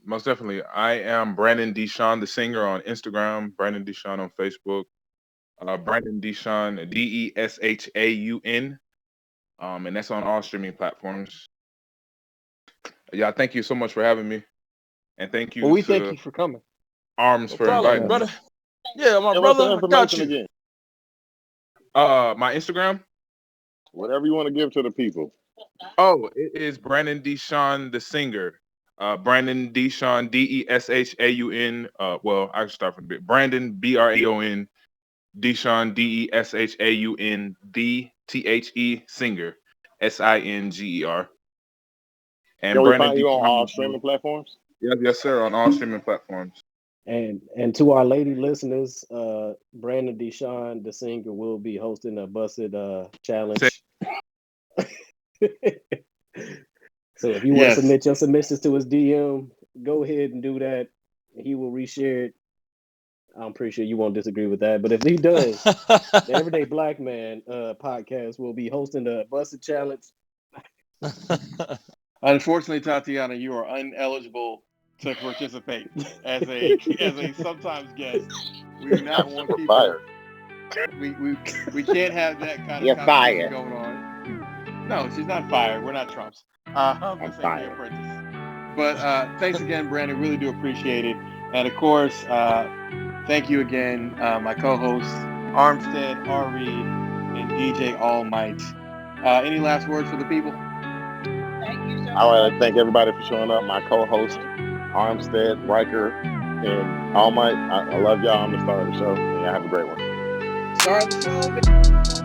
Most definitely. I am Brandon Deshawn, the singer, on Instagram. Brandon Deshawn on Facebook. Brandon Deshawn, Deshaun. And that's on all streaming platforms. Yeah, thank you so much for having me, and thank Well, you we thank to you for coming. Arms No for problem, inviting brother. me. Yeah, my Give us the brother, I got information you. again. My Instagram. Whatever you want to give to the people. Oh, it is Brandon Deshawn, the singer. Brandon Deshawn, Deshaun. Well, I can start from the bit. Brandon Braon, Deshawn Deshaun, The singer, Singer. And Can we Brandon find you on all Deshawn. streaming platforms? Yes, sir, on all streaming platforms. And to our lady listeners, Brandon Deshawn, the singer, will be hosting a Busted challenge. So if you want to Yes. submit your submissions to his DM, go ahead and do that. He will reshare it. I'm pretty sure you won't disagree with that. But if he does, the Everyday Black Man podcast will be hosting the Busted challenge. Unfortunately, Tatiana, you are ineligible to participate as a sometimes guest. We do not want We're people. fired. We can't have that kind of You're competition fired. going on. No, she's not fired. We're not Trumps. I'm This ain't The fired. Apprentice. But thanks again, Brandon. Really do appreciate it. And of course, thank you again, my co-hosts Armstead, R. Reed, and DJ All Might. Any last words for the people? I want to thank everybody for showing up. My co-host, Armstead, Riker, and All Might. I love y'all. I'm the star of the show. And y'all have a great one. Start the show.